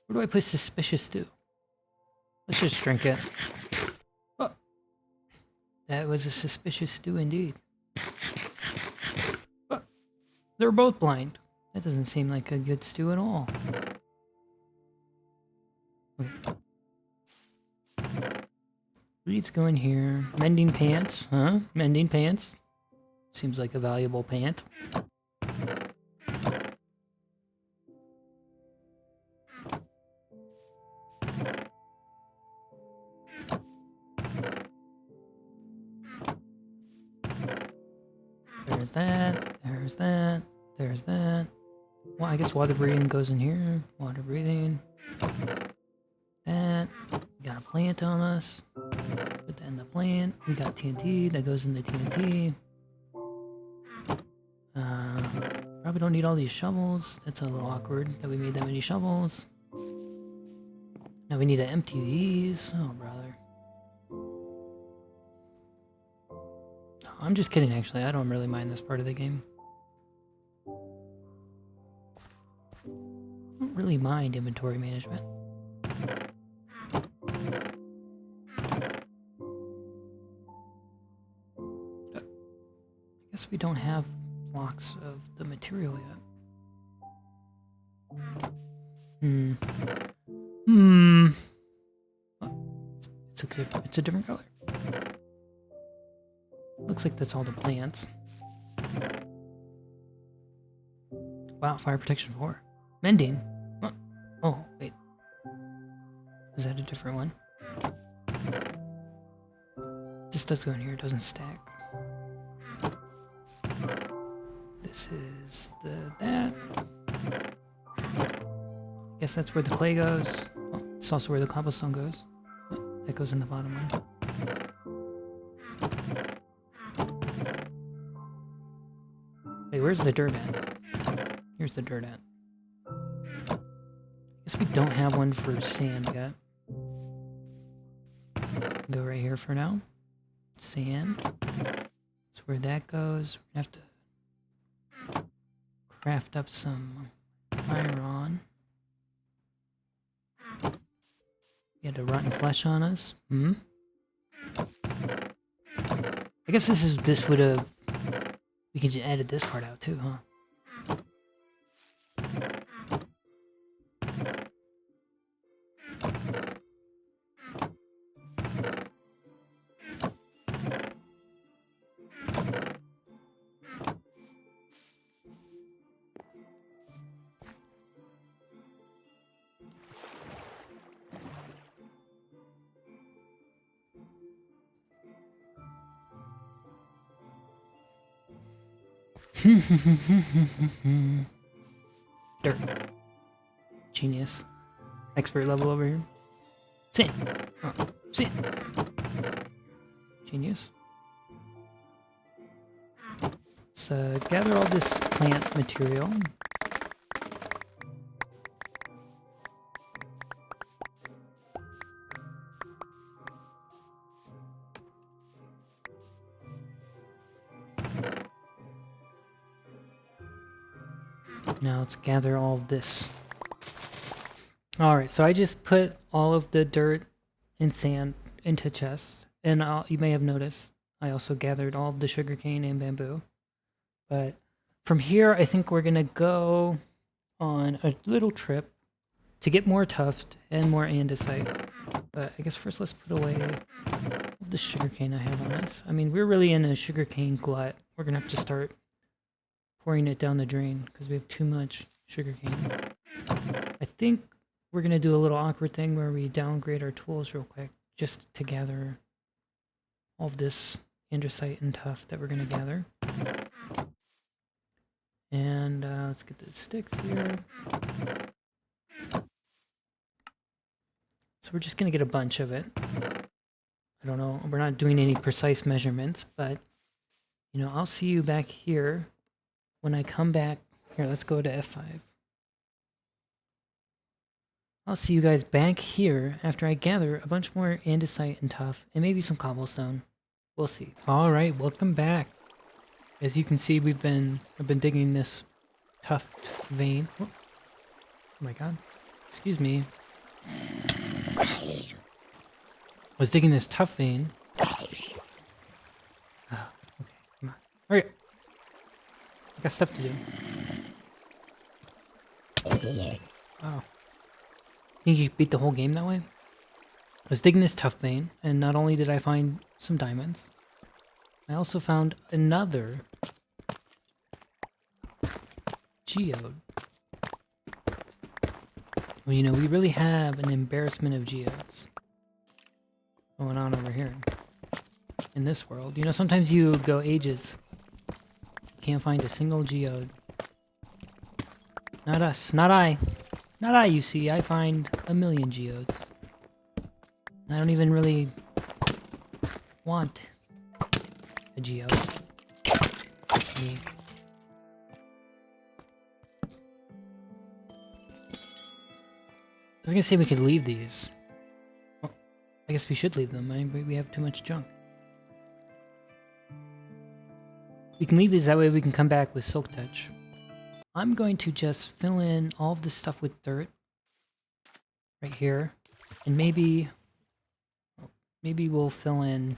Speaker 1: Where do I put suspicious stew? Let's just drink it. Oh, that was a suspicious stew indeed. Oh, they're both blind. That doesn't seem like a good stew at all. Okay. Let's go in here. Mending pants, huh? Mending pants. Seems like a valuable pant. There's that, there's that, there's that. Well, I guess water breathing goes in here. Water breathing. That. We got a plant on us. Put that in the plant. We got TNT. That goes in the TNT. Probably don't need all these shovels. That's a little awkward that we made that many shovels. Now we need to empty these. Oh, brother. I'm just kidding, actually. I don't really mind this part of the game. I don't really mind inventory management. I guess we don't have blocks of the material yet. Oh, it's a different color. Looks like that's all the plants. Wow, fire protection 4. Mending? Oh, wait. Is that a different one? This does go in here, it doesn't stack. This is that. Guess that's where the clay goes. Oh, it's also where the cobblestone goes. Oh, that goes in the bottom one. Wait, where's the dirt at? Here's the dirt at. Guess we don't have one for sand yet. Go right here for now. Sand. That's where that goes. We're gonna have to craft up some iron. You had a rotten flesh on us. I guess this would have. We could just edit this part out too, huh? Dirt. Genius. Expert level over here. Sand. Oh, sand. Genius. So gather all this plant material. Now let's gather all of this. Alright, so I just put all of the dirt and sand into chests. And you may have noticed, I also gathered all of the sugarcane and bamboo. But from here, I think we're going to go on a little trip to get more tuft and more andesite. But I guess first let's put away all the sugarcane I have on us. I mean, we're really in a sugarcane glut. We're going to have to start pouring it down the drain because we have too much sugarcane. I think we're going to do a little awkward thing where we downgrade our tools real quick just to gather all of this andesite and tuft that we're going to gather. And let's get the sticks here. So we're just going to get a bunch of it. I don't know. We're not doing any precise measurements, but, you know, I'll see you back here when I come back. Here, let's go to F5. I'll see you guys back here after I gather a bunch more andesite and tuff and maybe some cobblestone. We'll see. All right, welcome back. As you can see, I've been digging this tuft vein. Oh my god. Excuse me. I was digging this tuft vein. Oh, okay, come on. Hurry up. I got stuff to do. Oh. Think you could beat the whole game that way? I was digging this tuft vein, and not only did I find some diamonds, I also found another geode. Well, you know, we really have an embarrassment of geodes going on over here in this world. You know, sometimes you go ages, can't find a single geode. Not us, not I. Not I, you see. I find a million geodes. I don't even really want a geode. Me. I was gonna say we could leave these. I guess we should leave them. We have too much junk. We can leave these, that way we can come back with silk touch. I'm going to just fill in all of this stuff with dirt. Right here. And maybe we'll fill in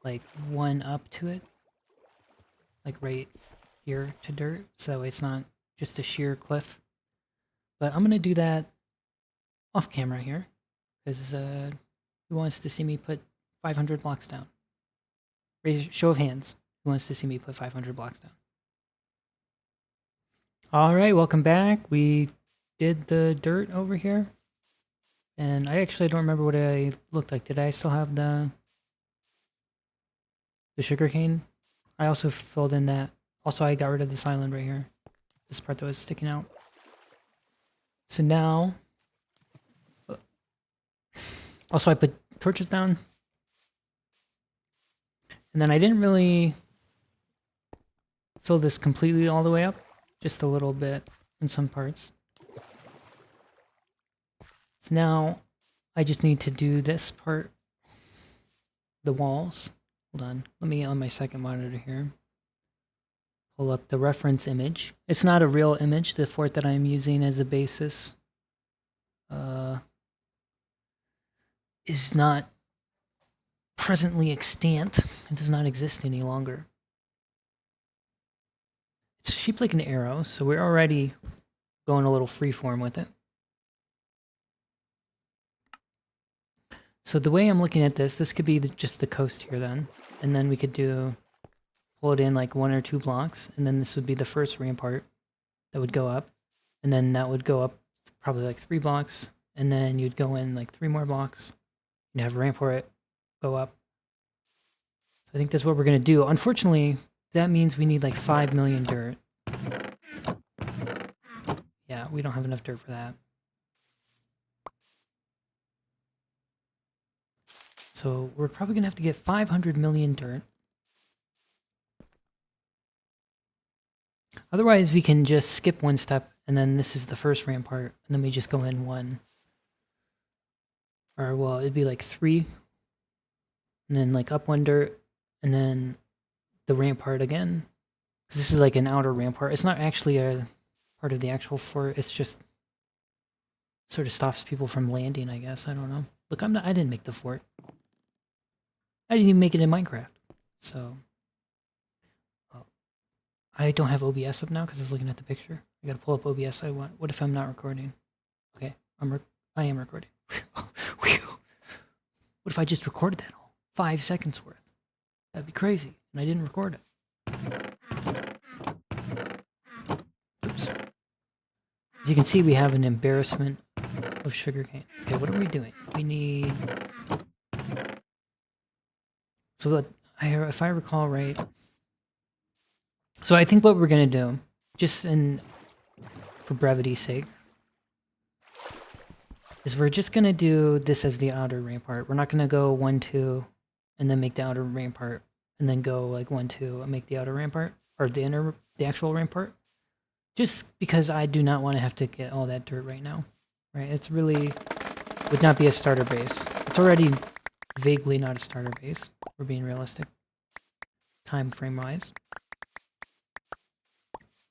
Speaker 1: like one up to it. Like right here to dirt. So it's not just a sheer cliff. But I'm going to do that off camera here. Because who wants to see me put 500 blocks down? Show of hands. Who wants to see me put 500 blocks down? Alright, welcome back. We did the dirt over here. And I actually don't remember what I looked like. Did I still have the sugarcane? I also filled in that. Also, I got rid of this island right here. This part that was sticking out. So now... Also, I put torches down. And then I didn't really fill this completely all the way up. Just a little bit in some parts. So now I just need to do this part. The walls. Hold on. Let me on my second monitor here. Pull up the reference image. It's not a real image. The fort that I'm using as a basis is not presently extant. It does not exist any longer. It's shaped like an arrow, so we're already going a little freeform with it. So the way I'm looking at this could be just the coast here then. And then we could pull it in like 1 or 2 blocks. And then this would be the first rampart that would go up. And then that would go up probably like 3 blocks. And then you'd go in like 3 more blocks. You'd have a rampart go up. So I think that's what we're going to do. Unfortunately, that means we need like 5 million dirt. Yeah, we don't have enough dirt for that. So we're probably going to have to get 500 million dirt. Otherwise, we can just skip one step, and then this is the first rampart, and then we just go in 1. Or, well, it'd be like 3. And then like up 1 dirt, and then the rampart again. Because this is like an outer rampart. It's not actually a part of the actual fort. It's just sort of stops people from landing, I guess. I don't know. Look, I didn't make the fort. I didn't even make it in Minecraft. So I don't have OBS up now because I was looking at the picture. I gotta pull up OBS. What if I'm not recording? Okay, I am recording. What if I just recorded that all? 5 seconds worth. That'd be crazy. And I didn't record it. Oops. As you can see, we have an embarrassment of sugarcane. Okay, what are we doing? We need... So if I recall right... So I think what we're going to do, just for brevity's sake, is we're just going to do this as the outer rampart. We're not going to go 1, 2, and then make the outer rampart, and then go like 1, 2, and make the outer rampart, or the actual rampart. Just because I do not want to have to get all that dirt right now. Right? It's really, would not be a starter base. It's already vaguely not a starter base. We're being realistic. Time frame wise.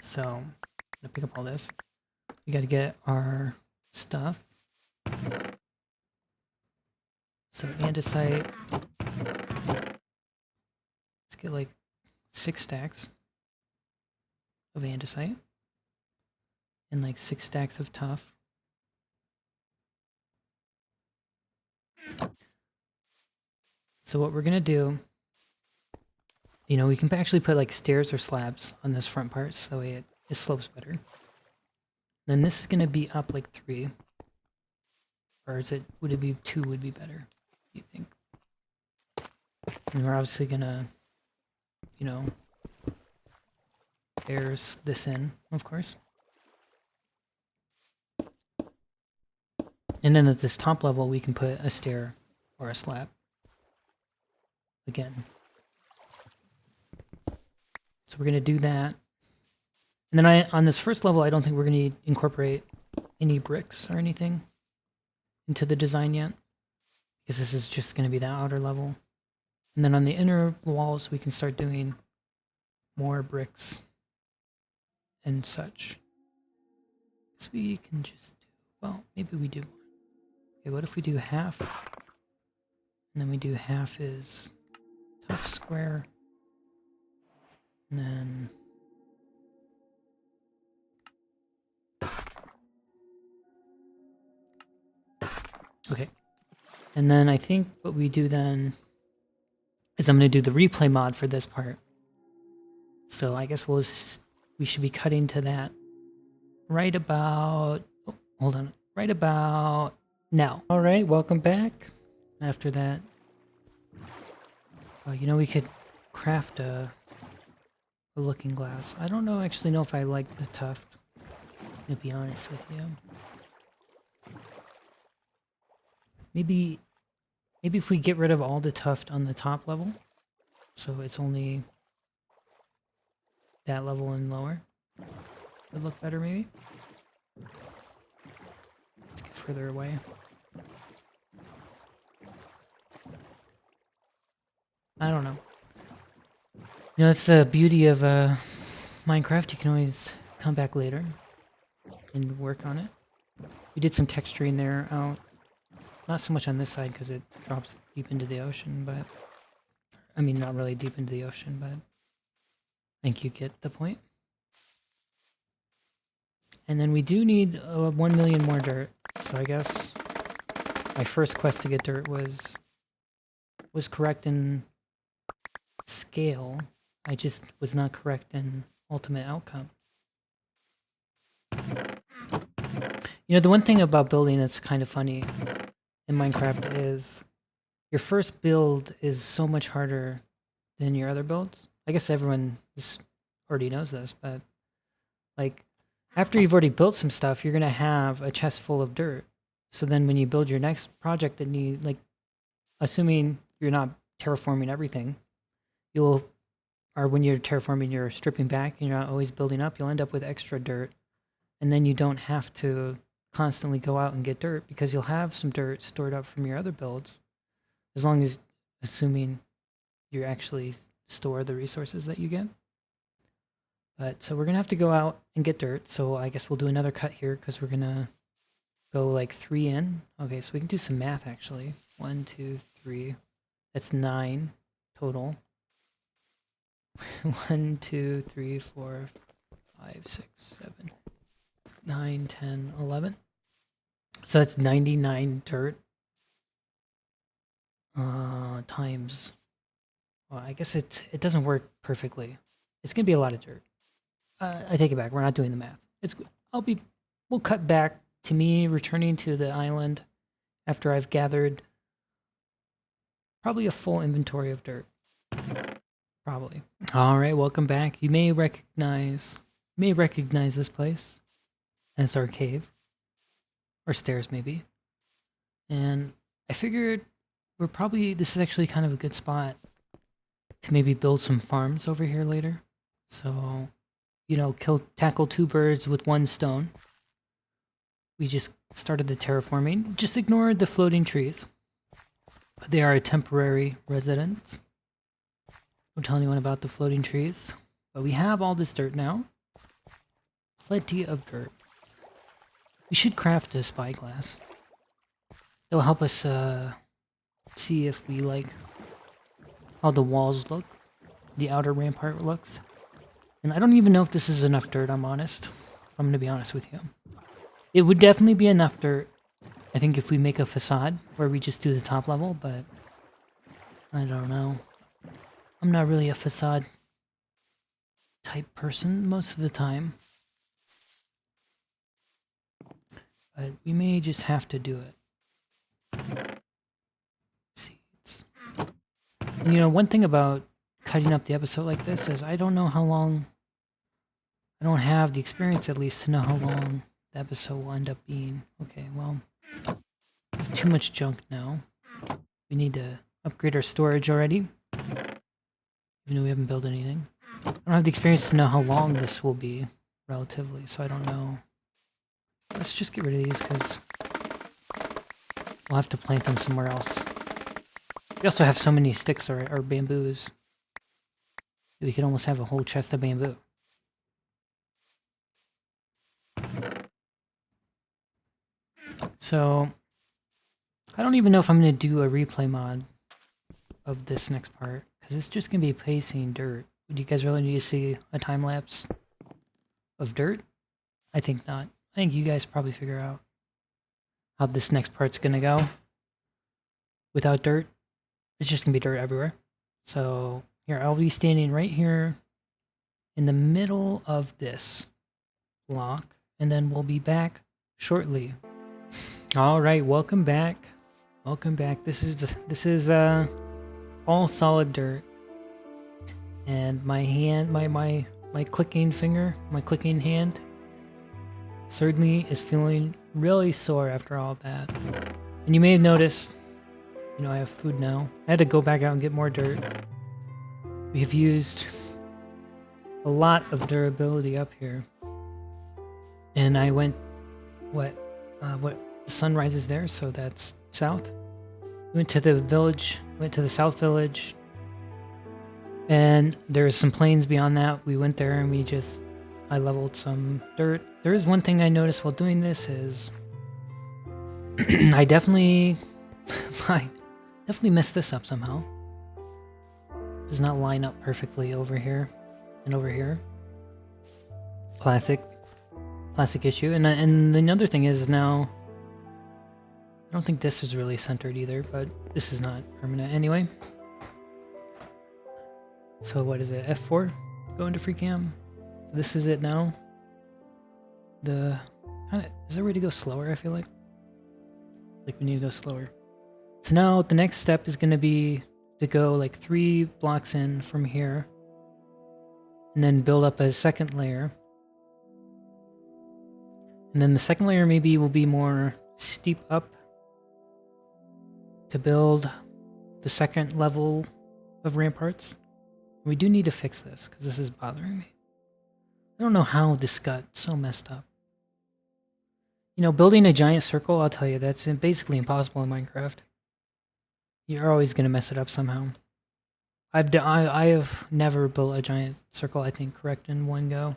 Speaker 1: So, I'm gonna pick up all this. We gotta get our stuff. So, andesite. Let's get like 6 stacks of andesite. And like 6 stacks of tuff. So what we're gonna do, you know, we can actually put like stairs or slabs on this front part so that way it slopes better. Then this is gonna be up like 3. Or would it be 2 would be better, do you think? And we're obviously gonna, you know, there's this in, of course. And then at this top level, we can put a stair or a slab. Again. So we're going to do that. And then on this first level, I don't think we're going to incorporate any bricks or anything into the design yet. because this is just going to be the outer level. And then on the inner walls, we can start doing more bricks and such. So we can just do, well, maybe we do. Okay, what if we do half? And then we do half is tough square. And then okay. And then I think what we do then is I'm going to do the replay mod for this part. So I guess we should be cutting to that right about, oh, hold on, right about now. All right, welcome back. After that, you know, we could craft a looking glass. I don't actually know if I like the tuft, to be honest with you. Maybe if we get rid of all the tuft on the top level, so it's only that level and lower, would look better maybe. Let's get further away. I don't know. You know, that's the beauty of Minecraft. You can always come back later and work on it. We did some texturing there out. Not so much on this side because it drops deep into the ocean, but... I mean, not really deep into the ocean, but... I think you get the point. And then we do need 1 million more dirt. So I guess my first quest to get dirt was correct in scale. I just was not correct in ultimate outcome. You know, the one thing about building that's kind of funny in Minecraft is your first build is so much harder than your other builds. I guess everyone just already knows this, but like after you've already built some stuff, you're gonna have a chest full of dirt. So then when you build your next project that need, like, assuming you're not terraforming everything, or when you're terraforming, you're stripping back and you're not always building up, you'll end up with extra dirt. And then you don't have to constantly go out and get dirt because you'll have some dirt stored up from your other builds. As long as, assuming you actually store the resources that you get. But so we're going to have to go out and get dirt. So I guess we'll do another cut here because we're going to go like 3 in. Okay, so we can do some math actually. 1, 2, 3. That's 9 total. 1, 2, 3, 4, 5, 6, 7, 9, 10, 11. So that's 99 dirt. Times. Well, I guess it doesn't work perfectly. It's gonna be a lot of dirt. I take it back. We're not doing the math. We'll cut back to me returning to the island after I've gathered probably a full inventory of dirt. Probably. All right, welcome back. You may recognize this place as our cave, or stairs maybe. And I figured this is actually kind of a good spot to maybe build some farms over here later. So, you know, tackle 2 birds with 1 stone. We just started the terraforming. Just ignore the floating trees. They are a temporary residence. Don't tell anyone about the floating trees. But we have all this dirt now. Plenty of dirt. We should craft a spyglass. That'll help us see if we like how the walls look, the outer rampart looks. And I don't even know if this is enough dirt, I'm honest. If I'm going to be honest with you. It would definitely be enough dirt, I think, if we make a facade where we just do the top level, but I don't know. I'm not really a facade type person most of the time. But we may just have to do it. Seeds. And you know, one thing about cutting up the episode like this is I don't know how long, I don't have the experience at least to know how long the episode will end up being. Okay, well, we have too much junk now. We need to upgrade our storage already. Even though we haven't built anything. I don't have the experience to know how long this will be, relatively, so I don't know. Let's just get rid of these because we'll have to plant them somewhere else We also have so many sticks or bamboos. We could almost have a whole chest of bamboo. So, I don't even know if I'm going to do a replay mod of this next part, because it's just going to be placing dirt. Do you guys really need to see a time lapse of dirt? I think not. I think you guys probably figure out how this next part's going to go. Without dirt, it's just going to be dirt everywhere. So, here, I'll be standing right here in the middle of this block, and then we'll be back shortly. All right, welcome back. Welcome back. This is all solid dirt, and my hand, my clicking finger, my clicking hand, certainly is feeling really sore after all that. And you may have noticed, you know, I have food now. I had to go back out and get more dirt. We have used a lot of durability up here, and I went what the sun rises there, so that's south. We went to the village, went to the south village, and there's some plains beyond that. We went there and I leveled some dirt. There is one thing I noticed while doing this is I definitely messed this up somehow. Does not line up perfectly over here and over here. Classic issue. And the other thing is now, I don't think this was really centered either, but this is not permanent anyway. So what is it? F4? Go into free cam. So this is it now. Is there a way to go slower? I feel like we need to go slower. So now the next step is going to be to go like 3 blocks in from here, and then build up a second layer. And then the second layer maybe will be more steep up to build the second level of ramparts. We do need to fix this because this is bothering me. I don't know how this got so messed up. You know, building a giant circle, I'll tell you, that's basically impossible in Minecraft. You're always going to mess it up somehow. I have never built a giant circle, I think, correct in one go.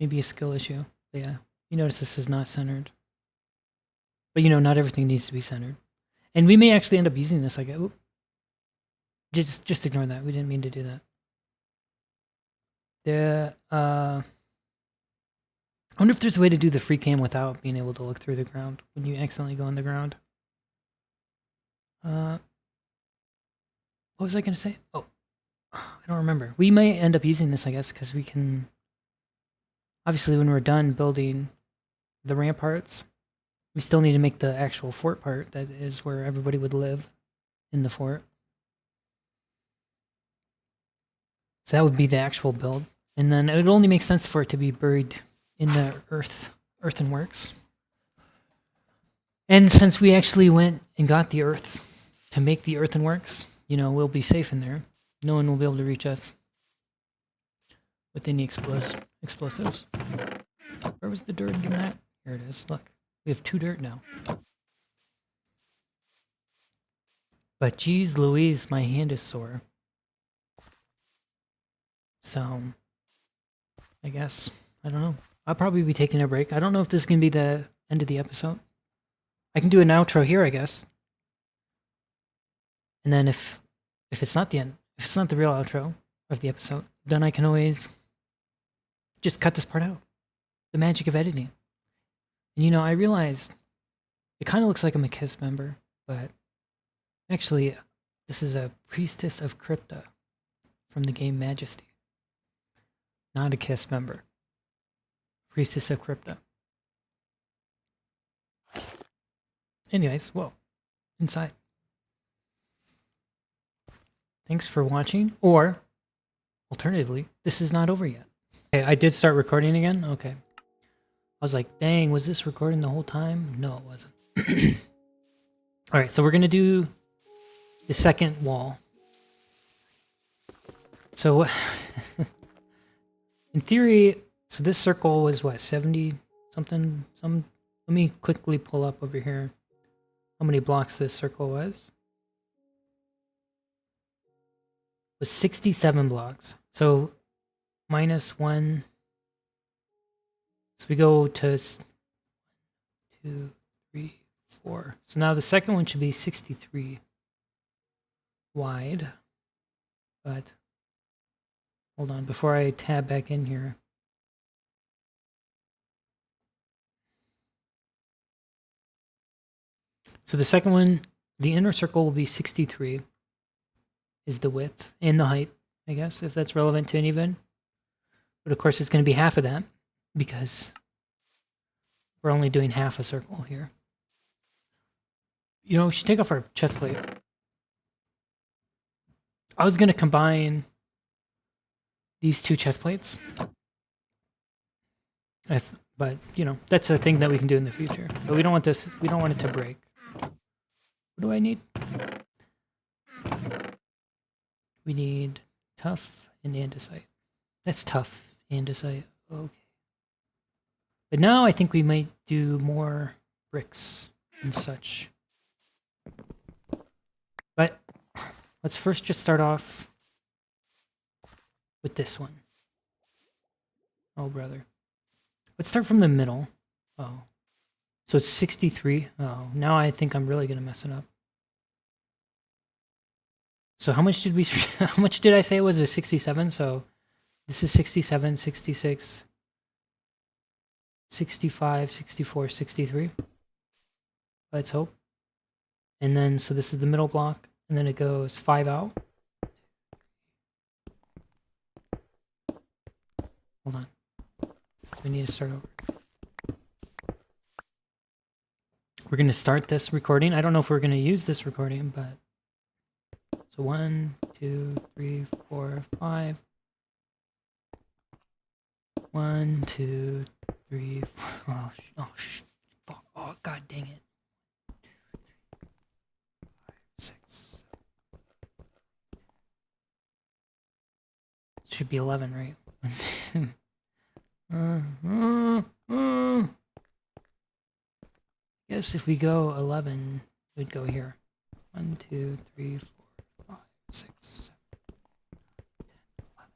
Speaker 1: Maybe a skill issue. But yeah, you notice this is not centered. But you know, not everything needs to be centered. And we may actually end up using this, I guess. Oop. Just ignore that. We didn't mean to do that. I wonder if there's a way to do the free cam without being able to look through the ground when you accidentally go in the ground. What was I going to say? Oh, I don't remember. We may end up using this, I guess, because we can... Obviously, when we're done building the ramparts, we still need to make the actual fort part. That is where everybody would live in the fort. So that would be the actual build. And then it would only make sense for it to be buried in the earthenworks. And since we actually went and got the earth to make the earthenworks, you know, we'll be safe in there. No one will be able to reach us with any explosives. Where was the dirt given at? Here it is. Look, we have 2 dirt now. But geez Louise, my hand is sore. So, I guess, I don't know. I'll probably be taking a break. I don't know if this is going to be the end of the episode. I can do an outro here, I guess. And then if it's not the end, if it's not the real outro of the episode, then I can always just cut this part out. The magic of editing. And you know, I realized it kind of looks like I'm a KISS member, but actually, this is a priestess of Crypta from the game Majesty. Not a KISS member. Priestess of Crypta. Anyways, whoa. Inside. Thanks for watching, or alternatively, this is not over yet. Okay, I did start recording again? Okay. I was like, dang, was this recording the whole time? No, it wasn't. Alright, so we're going to do the second wall. So, in theory, so this circle was what, 70 something? Let me quickly pull up over here how many blocks this circle was. was 67 blocks. So minus 1. So we go to 2, 3, 4. So now the second one should be 63 wide. But hold on, before I tab back in here. So the second one, the inner circle will be 63 is the width and the height, I guess, if that's relevant to any event. But of course, it's going to be half of that because we're only doing half a circle here. You know, we should take off our chest plate. I was going to combine these two chest plates. But, you know, that's a thing that we can do in the future. But we don't want this, we don't want it to break. What do I need? We need tough and andesite. That's tough andesite. Okay. But now I think we might do more bricks and such. But let's first just start off with this one. Oh, brother. Let's start from the middle. Oh. So it's 63. Oh, now I think I'm really going to mess it up. So how much did we, how much did I say it was? It was 67. So this is 67, 66, 65, 64, 63. Let's hope. And then, so this is the middle block. And then it goes 5 out. Hold on. So we need to start over. We're going to start this recording. I don't know if we're going to use this recording, but... So 1, 2, 3, 4, 5. 1, 2, 3, 4. Oh, god dang it. 6. It should be 11, right? 1, 2. Guess if we go 11, we'd go here. 1, 2, 3, 4, 5, 6, 7, 10, 11.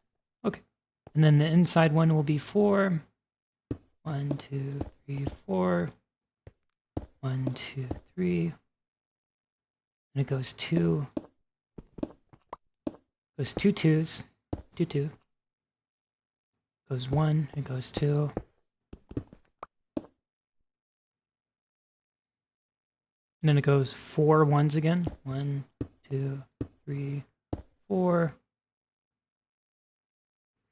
Speaker 1: Okay. And then the inside one will be 4. 1, 2, 3, 4. 1, 2, 3. And it goes 2. Goes 2 twos. 2, 2. Goes 1. It goes 2. And then it goes 4 ones again. 1, 2, 3, 4.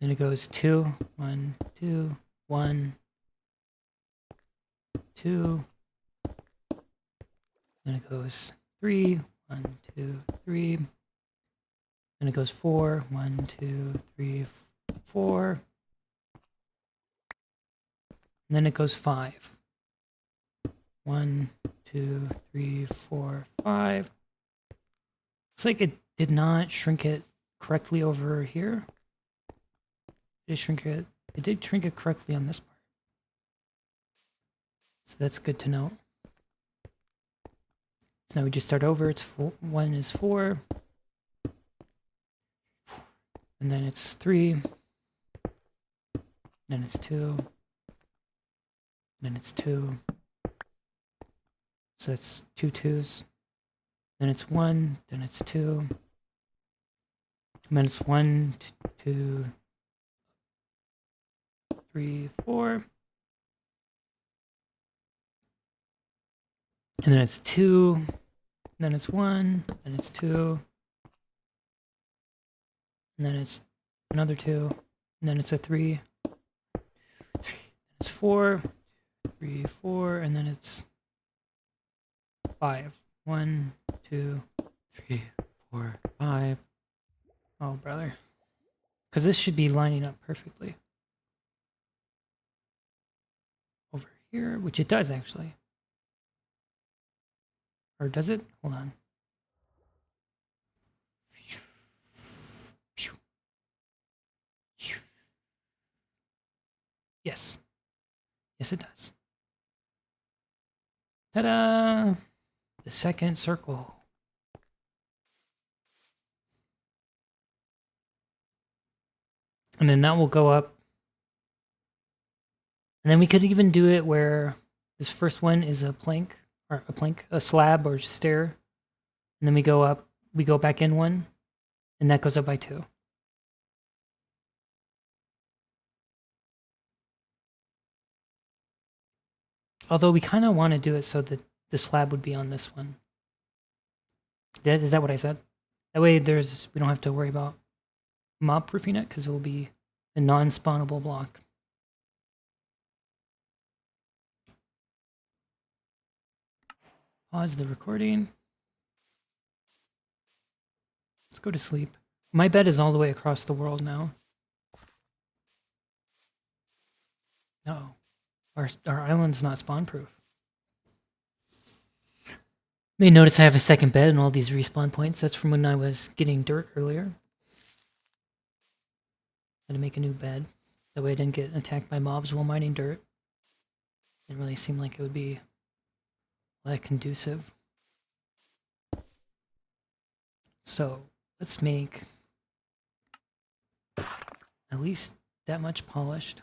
Speaker 1: Then it goes 2. 1, 2, 1, 2. Then it goes 3. 1, 2, 3. Then it goes 4. 1, 2, 3, 4. And then it goes 5. 1, 2, 3, 4, 5. Looks like it did not shrink it correctly over here. It did shrink it. It did shrink it correctly on this part. So that's good to know. So now we just start over. It's 1 is 4. And then it's 3. Then it's 2. Then it's 2. So it's 2 twos. Then it's 1. Then it's 2. And then it's 1, 2, 3, 4. And then it's 2. Then it's 1. Then it's 2. And then it's another 2. And then it's a 3. It's 4. 3, 4. And then it's 5. 1, 2, 3, 4, 5. Oh, brother. Because this should be lining up perfectly. Over here, which it does actually. Or does it? Hold on. Yes. Yes, it does. Ta-da! The second circle. And then that will go up. And then we could even do it where this first one is a plank, a slab or stair. And then we go up, we go back in one, and that goes up by 2. Although we kind of want to do it so that the slab would be on this one. Is that what I said? That way we don't have to worry about mob proofing it because it will be a non-spawnable block. Pause the recording. Let's go to sleep. My bed is all the way across the world now. No, our island's not spawn proof. May notice I have a second bed and all these respawn points. That's from when I was getting dirt earlier. Had to make a new bed. That way I didn't get attacked by mobs while mining dirt. Didn't really seem like it would be that conducive. So let's make at least that much polished.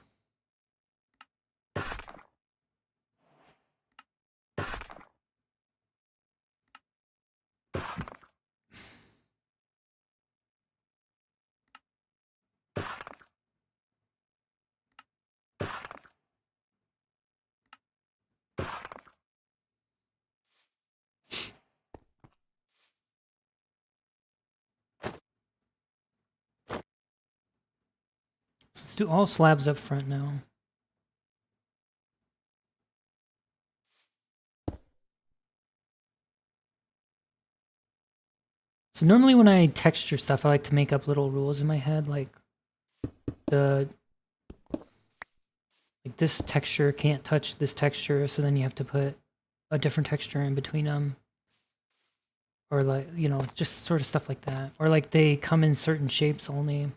Speaker 1: Let's do all slabs up front now. So normally when I texture stuff, I like to make up little rules in my head, like this texture can't touch this texture, so then you have to put a different texture in between them. Or like, you know, just sort of stuff like that. Or like they come in certain shapes only.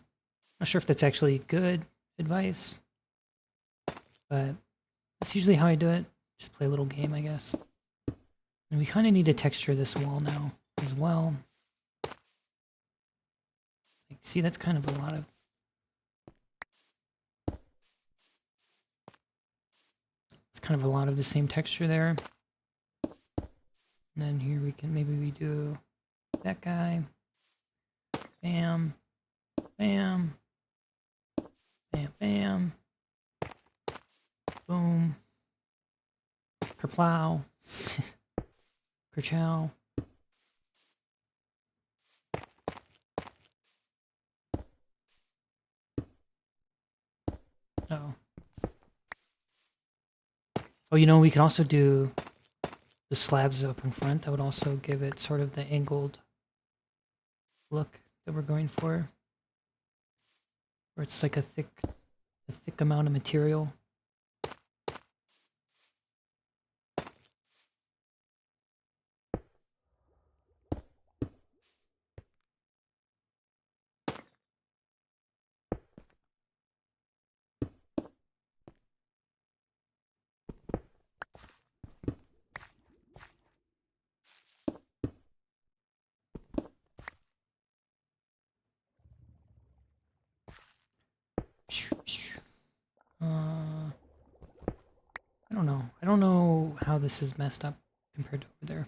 Speaker 1: Not sure if that's actually good advice, but that's usually how I do it. Just play a little game, I guess. And we kind of need to texture this wall now as well. Like, see, that's kind of a lot of... It's kind of a lot of the same texture there. And then here we can, maybe we do that guy. Bam. Bam. Bam, bam. Boom. Kerplow. Kerchow. Uh-oh. Oh, you know, we can also do the slabs up in front. That would also give it sort of the angled look that we're going for. Where it's like a thick amount of material. I don't know how this is messed up compared to over there.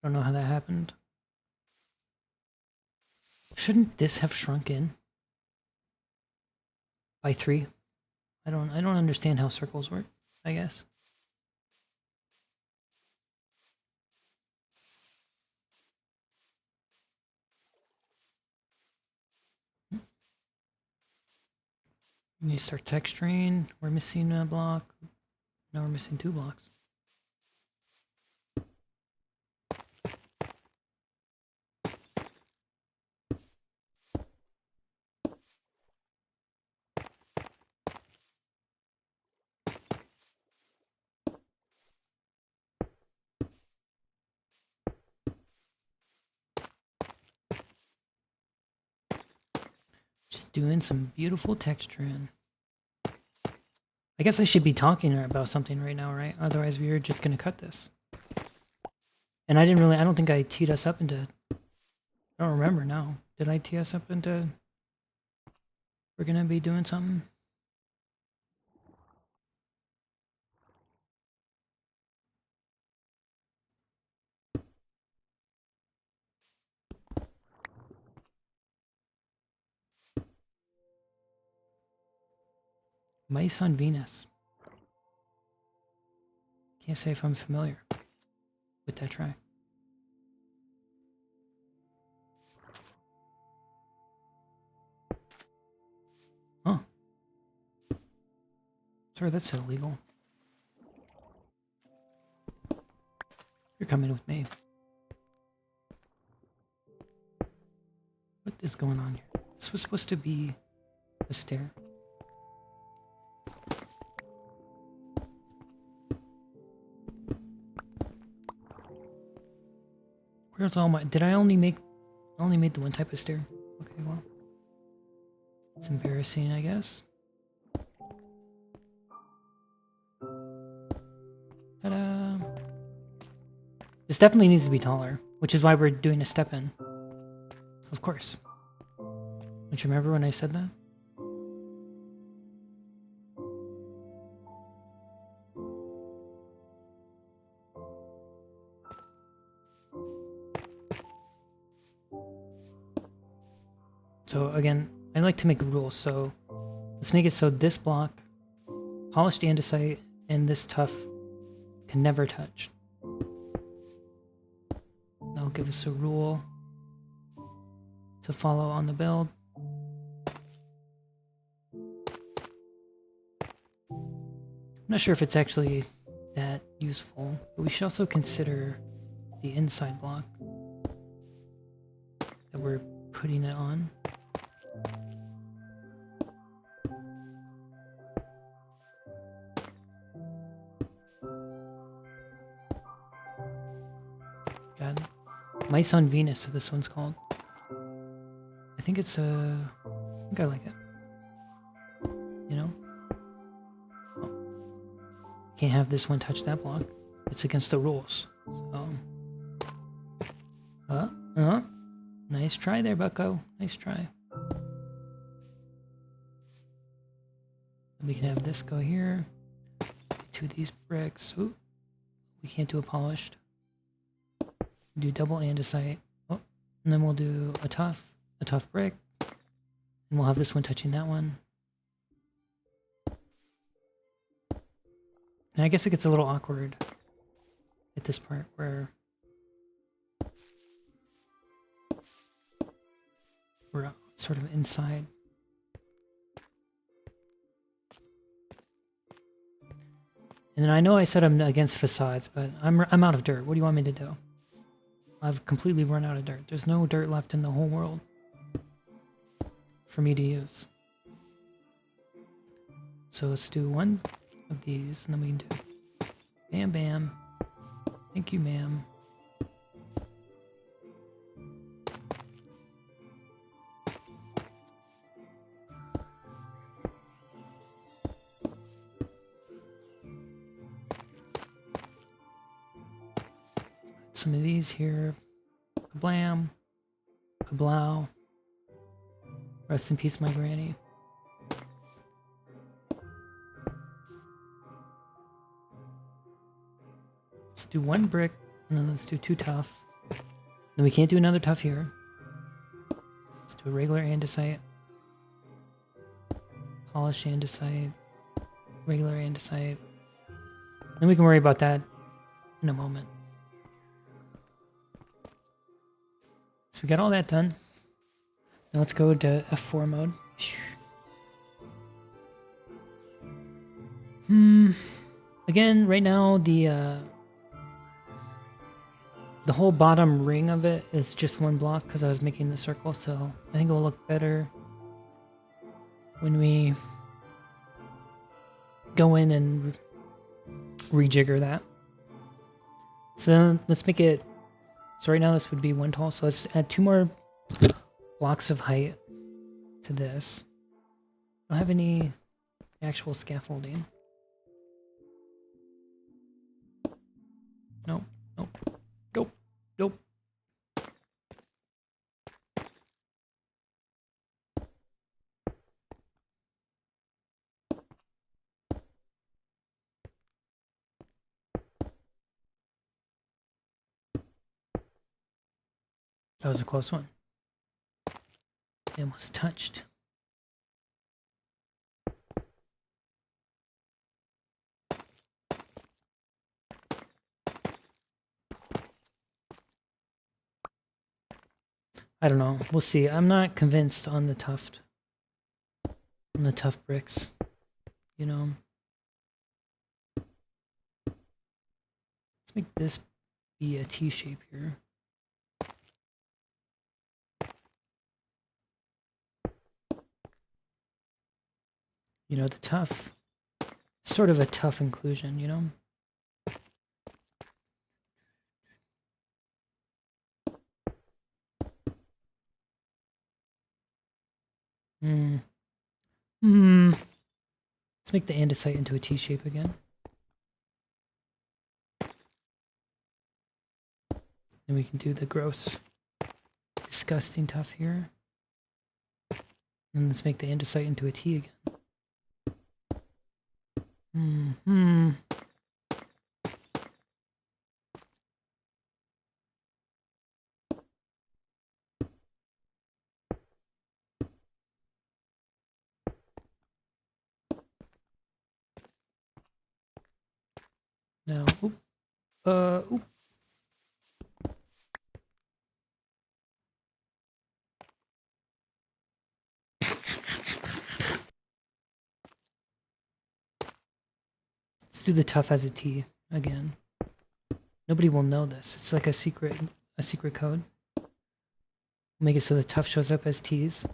Speaker 1: I don't know how that happened. Shouldn't this have shrunk in by 3? I don't understand how circles work, I guess. We need to start texturing. We're missing a block. Now we're missing 2 blocks. Just doing some beautiful texturing. I guess I should be talking about something right now, right? Otherwise we were just gonna cut this. And I don't think I teed us up into... I don't remember now. Did I tee us up into... we're gonna be doing something. Mice on Venus. Can't say if I'm familiar with that track. Huh. Sorry, that's illegal. You're coming with me. What is going on here? This was supposed to be a stair. Where's all my... Did I only made the one type of stair? Okay, well. It's embarrassing, I guess. Ta-da! This definitely needs to be taller, which is why we're doing a step in. Of course. Don't you remember when I said that? So again, I like to make rules, so let's make it so this block, polished andesite, and this tuff can never touch. That'll give us a rule to follow on the build. I'm not sure if it's actually that useful, but we should also consider the inside block that we're putting it on. God. Mice on Venus, so this one's called. I think it's I think I like it. You know? Oh. Can't have this one touch that block. It's against the rules. So nice try there, Bucko. Nice try. We can have this go here. Two of these bricks. Ooh. We can't do a polished. Do double andesite. Oh, and then we'll do a tough brick. And we'll have this one touching that one. And I guess it gets a little awkward at this part where we're sort of inside. And then I know I said I'm against facades, but I'm out of dirt. What do you want me to do? I've completely run out of dirt. There's no dirt left in the whole world for me to use. So let's do one of these, and then we can do bam bam. Thank you, ma'am. Some of these here. Kablam. Kablow. Rest in peace, my granny. Let's do one brick, and then let's do two tough. Then we can't do another tough here. Let's do a regular andesite. Polished andesite. Regular andesite. Then we can worry about that in a moment. So we got all that done. Now let's go to F4 mode. Again, right now the whole bottom ring of it is just one block because I was making the circle, so I think it will look better when we go in and rejigger that. So let's make it. So right now this would be one tall, so let's add 2 more blocks of height to this. I don't have any actual scaffolding. Nope, nope, nope, nope. That was a close one. It almost touched. I don't know. We'll see. I'm not convinced on the tuft. On the tough bricks. You know. Let's make this be a T shape here. You know, the tough. Sort of a tough inclusion, you know? Let's make the andesite into a T shape again. Then we can do the gross, disgusting tough here. And let's make the andesite into a T again. Now, oop. Let's do the tough as a T again. Nobody will know this. It's like a secret code. Make it so the tough shows up as T's.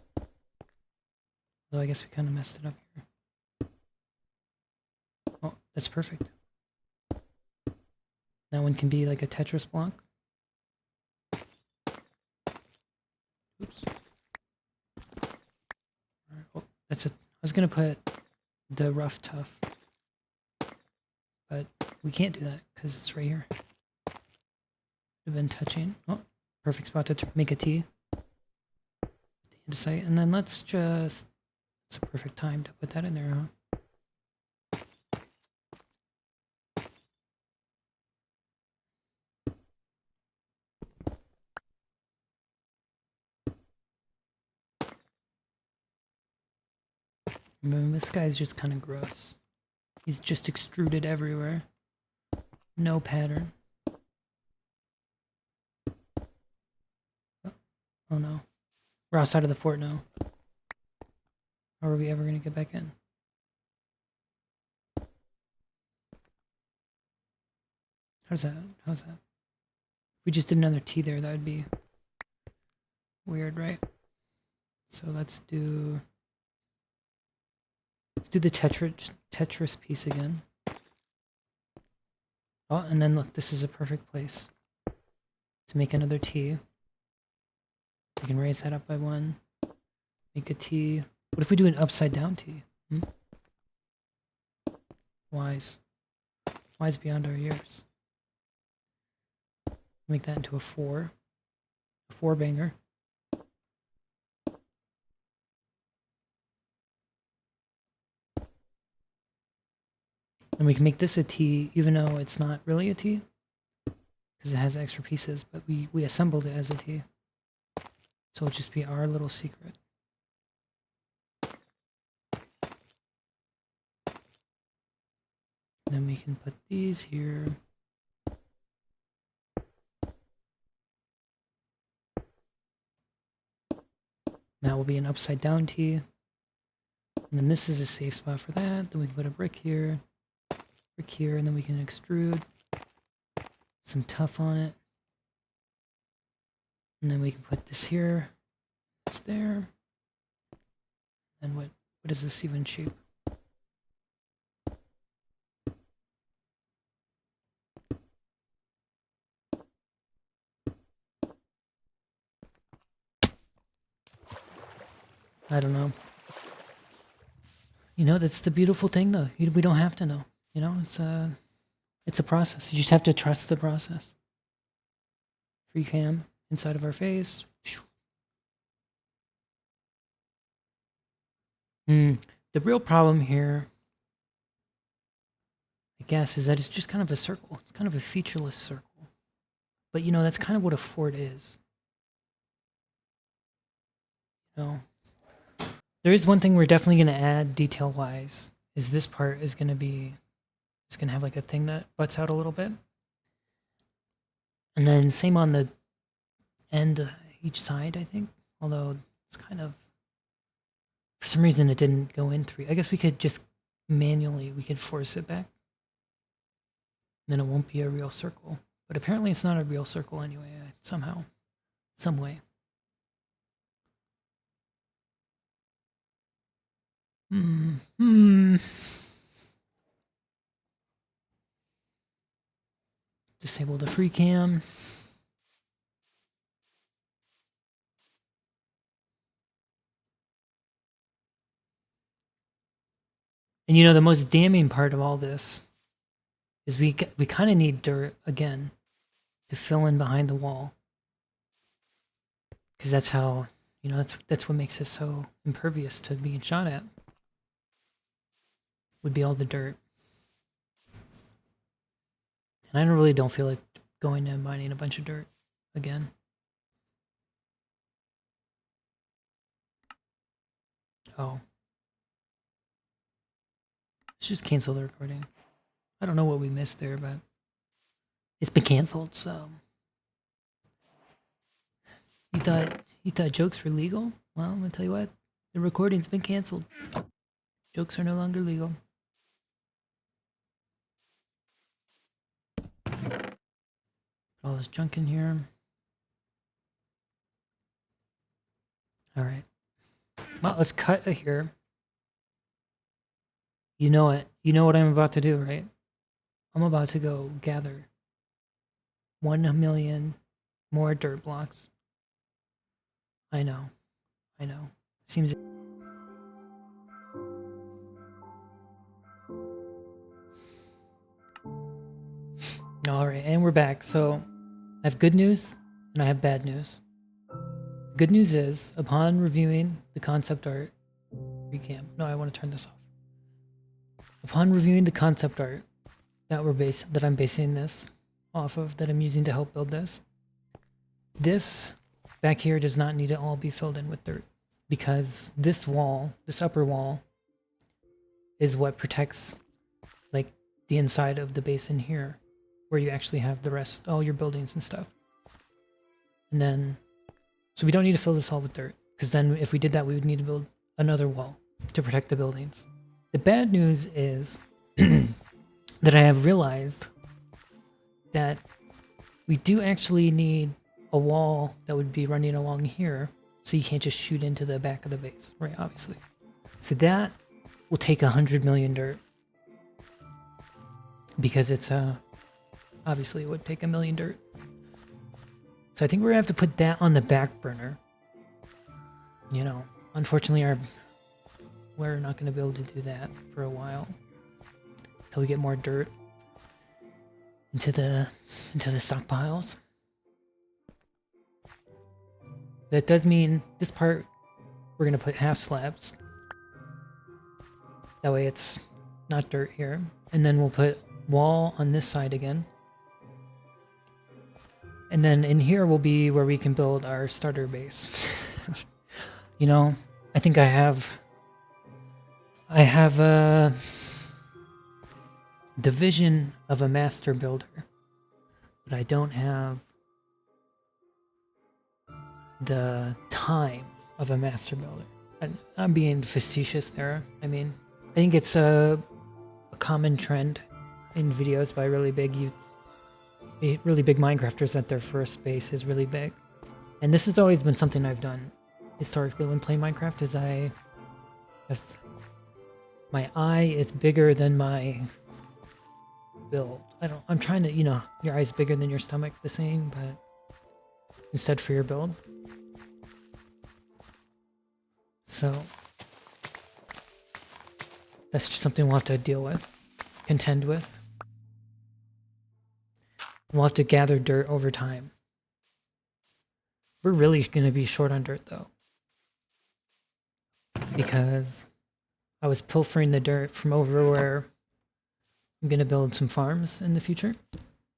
Speaker 1: Though I guess we kind of messed it up here. Oh, that's perfect. That one can be like a Tetris block. Oops. Oh, that's a. I was gonna put the rough tough, but we can't do that because it's right here. Have been touching. Oh, perfect spot to make a T. The andesite, and then let's just. It's a perfect time to put that in there, huh? And then this guy's just kind of gross. He's just extruded everywhere. No pattern. Oh no. We're outside of the fort now. How are we ever going to get back in? How's that? How's that? If we just did another T there, that would be weird, right? So let's do the Tetris piece again. Oh, and then look, this is a perfect place to make another T. We can raise that up by one. Make a T. What if we do an upside down T? Wise. Wise beyond our years. Make that into a 4. A 4 banger. And we can make this a T, even though it's not really a T. Because it has extra pieces, but we assembled it as a T. So it'll just be our little secret. Then we can put these here. That will be an upside down T. And then this is a safe spot for that. Then we can put a brick here, and then we can extrude some tough on it. And then we can put this here. It's there. And what is this even shape? I don't know. You know, that's the beautiful thing, though. We don't have to know. You know, it's a process. You just have to trust the process. Free cam inside of our face. The real problem here, I guess, is that it's just kind of a circle. It's kind of a featureless circle. But, you know, that's kind of what a fort is. No. There is one thing we're definitely going to add detail-wise, is this part is going to be, it's going to have like a thing that butts out a little bit. And then same on the end each side, I think. Although it's kind of, for some reason it didn't go in 3. I guess we could just manually, we could force it back. Then it won't be a real circle. But apparently it's not a real circle anyway, somehow, some way. Disable the free cam. And you know, the most damning part of all this is we kind of need dirt again to fill in behind the wall. Because that's how, you know, that's what makes us so impervious to being shot at. Would be all the dirt. And I really don't feel like going and mining a bunch of dirt again. Oh. Let's just cancel the recording. I don't know what we missed there, but it's been canceled, so. You thought jokes were legal? Well, I'm gonna tell you what, the recording's been canceled. Jokes are no longer legal. All this junk in here. All right. Well, let's cut it here. You know it. You know what I'm about to do, right? I'm about to go gather 1 million more dirt blocks. I know. I know. Seems... Alright, and we're back. So, I have good news, and I have bad news. Good news is, upon reviewing the concept art... Free cam. No, I want to turn this off. Upon reviewing the concept art that I'm basing this off of, that I'm using to help build this, this back here does not need to all be filled in with dirt, because this wall, this upper wall, is what protects like the inside of the basin here, where you actually have the rest, all your buildings and stuff. And then, so we don't need to fill this all with dirt, because then if we did that, we would need to build another wall to protect the buildings. The bad news is that I have realized that we do actually need a wall that would be running along here, so you can't just shoot into the back of the base, right? Obviously. So that will take 100 million dirt, because it's obviously it would take 1 million dirt. So I think we're gonna have to put that on the back burner. You know, unfortunately, we're not gonna be able to do that for a while until we get more dirt into the stockpiles. That does mean this part we're gonna put half slabs. That way it's not dirt here. And then we'll put wall on this side again. And then in here will be where we can build our starter base. You know, I think I have the vision of a master builder, but I don't have the time of a master builder. I'm being facetious there. I mean, I think it's a common trend in videos by really big Minecrafters that their first base is really big. And this has always been something I've done historically when playing Minecraft, is my eye is bigger than my build. I'm trying to, you know, your eye's bigger than your stomach, the saying, but instead for your build. So that's just something we'll have to deal with, contend with. We'll have to gather dirt over time. We're really going to be short on dirt though, because I was pilfering the dirt from over where I'm going to build some farms in the future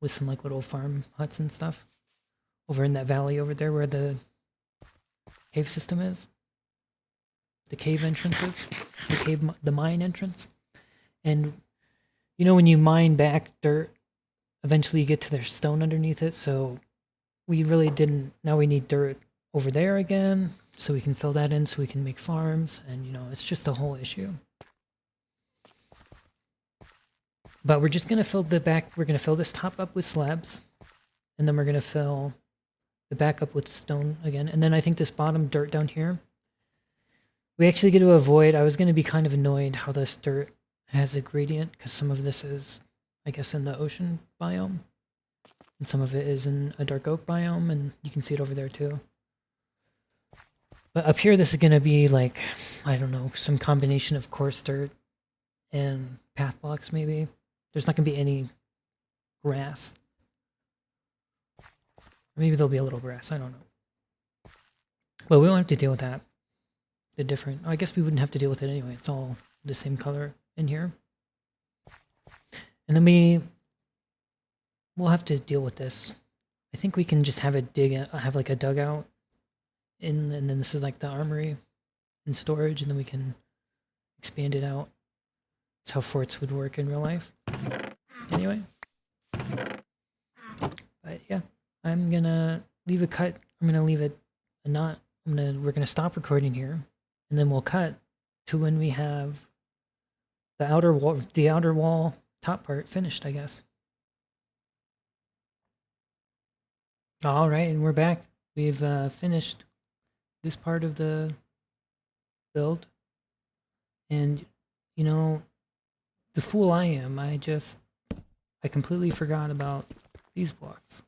Speaker 1: with some like little farm huts and stuff over in that valley over there where the cave system is. the cave entrances, the mine entrance. And you know, when you mine back dirt, eventually you get to their stone underneath it. So we really didn't. Now we need dirt over there again, so we can fill that in, so we can make farms. And you know, it's just a whole issue. But we're just gonna fill the back. We're gonna fill this top up with slabs, and then we're gonna fill the back up with stone again. And then I think this bottom dirt down here, we actually get to avoid. I was gonna be kind of annoyed how this dirt has a gradient, because some of this is, I guess, in the ocean biome, and some of it is in a dark oak biome, and you can see it over there too. But up here, this is gonna be like, I don't know, some combination of coarse dirt and path blocks maybe. There's not gonna be any grass. Or maybe there'll be a little grass, I don't know. But we won't have to deal with that. The different, I guess we wouldn't have to deal with it anyway. It's all the same color in here. And then we'll have to deal with this. I think we can just have it have like a dugout in, and then this is like the armory and storage, and then we can expand it out. That's how forts would work in real life. Anyway. But yeah, I'm gonna leave a cut. I'm gonna leave it a knot. We're gonna stop recording here, and then we'll cut to when we have the outer wall top part finished, I guess. All right, and we're back. We've finished this part of the build, and you know, the fool I am, I completely forgot about these blocks.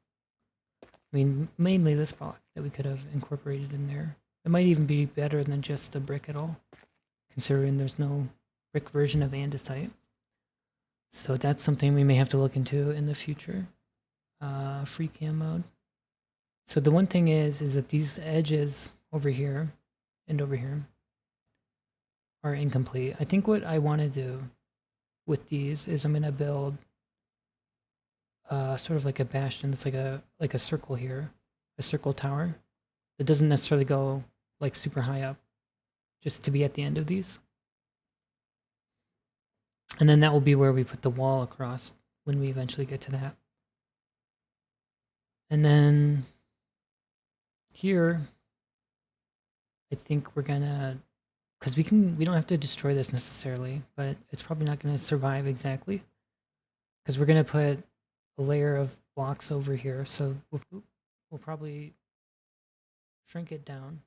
Speaker 1: I mean, mainly this block that we could have incorporated in there. It might even be better than just the brick at all, considering there's no brick version of andesite. So that's something we may have to look into in the future. Free cam mode. So the one thing is that these edges over here and over here are incomplete. I think what I want to do with these is I'm going to build sort of like a bastion. It's like a circle here, a circle tower. It doesn't necessarily go like super high up, just to be at the end of these. And then that will be where we put the wall across when we eventually get to that. And then here, I think we're gonna, because we don't have to destroy this necessarily, but it's probably not gonna survive exactly, because we're gonna put a layer of blocks over here. So we'll probably shrink it down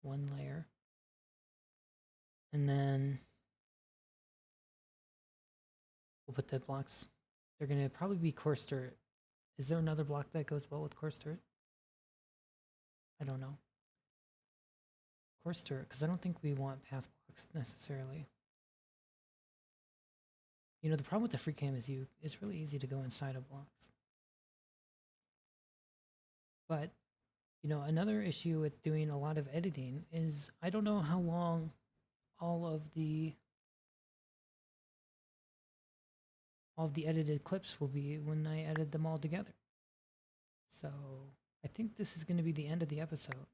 Speaker 1: one layer, and then we'll put the blocks. They're gonna probably be coarse dirt. Is there another block that goes well with coarse dirt? I don't know. Coarse dirt, because I don't think we want path blocks necessarily. You know, the problem with the free cam is it's really easy to go inside of blocks. But, you know, another issue with doing a lot of editing is I don't know how long all of the edited clips will be when I edit them all together. So I think this is going to be the end of the episode.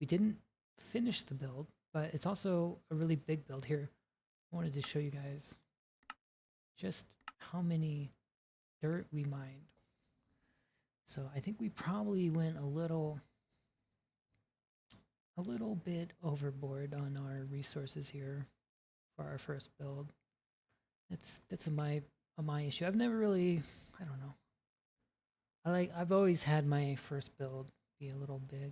Speaker 1: We didn't finish the build, but it's also a really big build here. I wanted to show you guys just how many dirt we mined. So I think we probably went a little bit overboard on our resources here for our first build. That's my issue. I've never really, I don't know. I've always had my first build be a little big,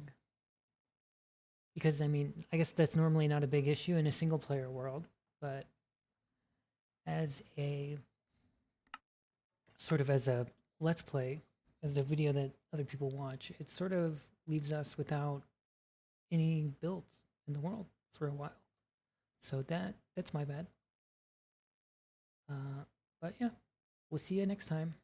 Speaker 1: because I mean, I guess that's normally not a big issue in a single player world, but as a sort of as a let's play, as a video that other people watch, it sort of leaves us without any builds in the world for a while. So that's my bad. But yeah, we'll see you next time.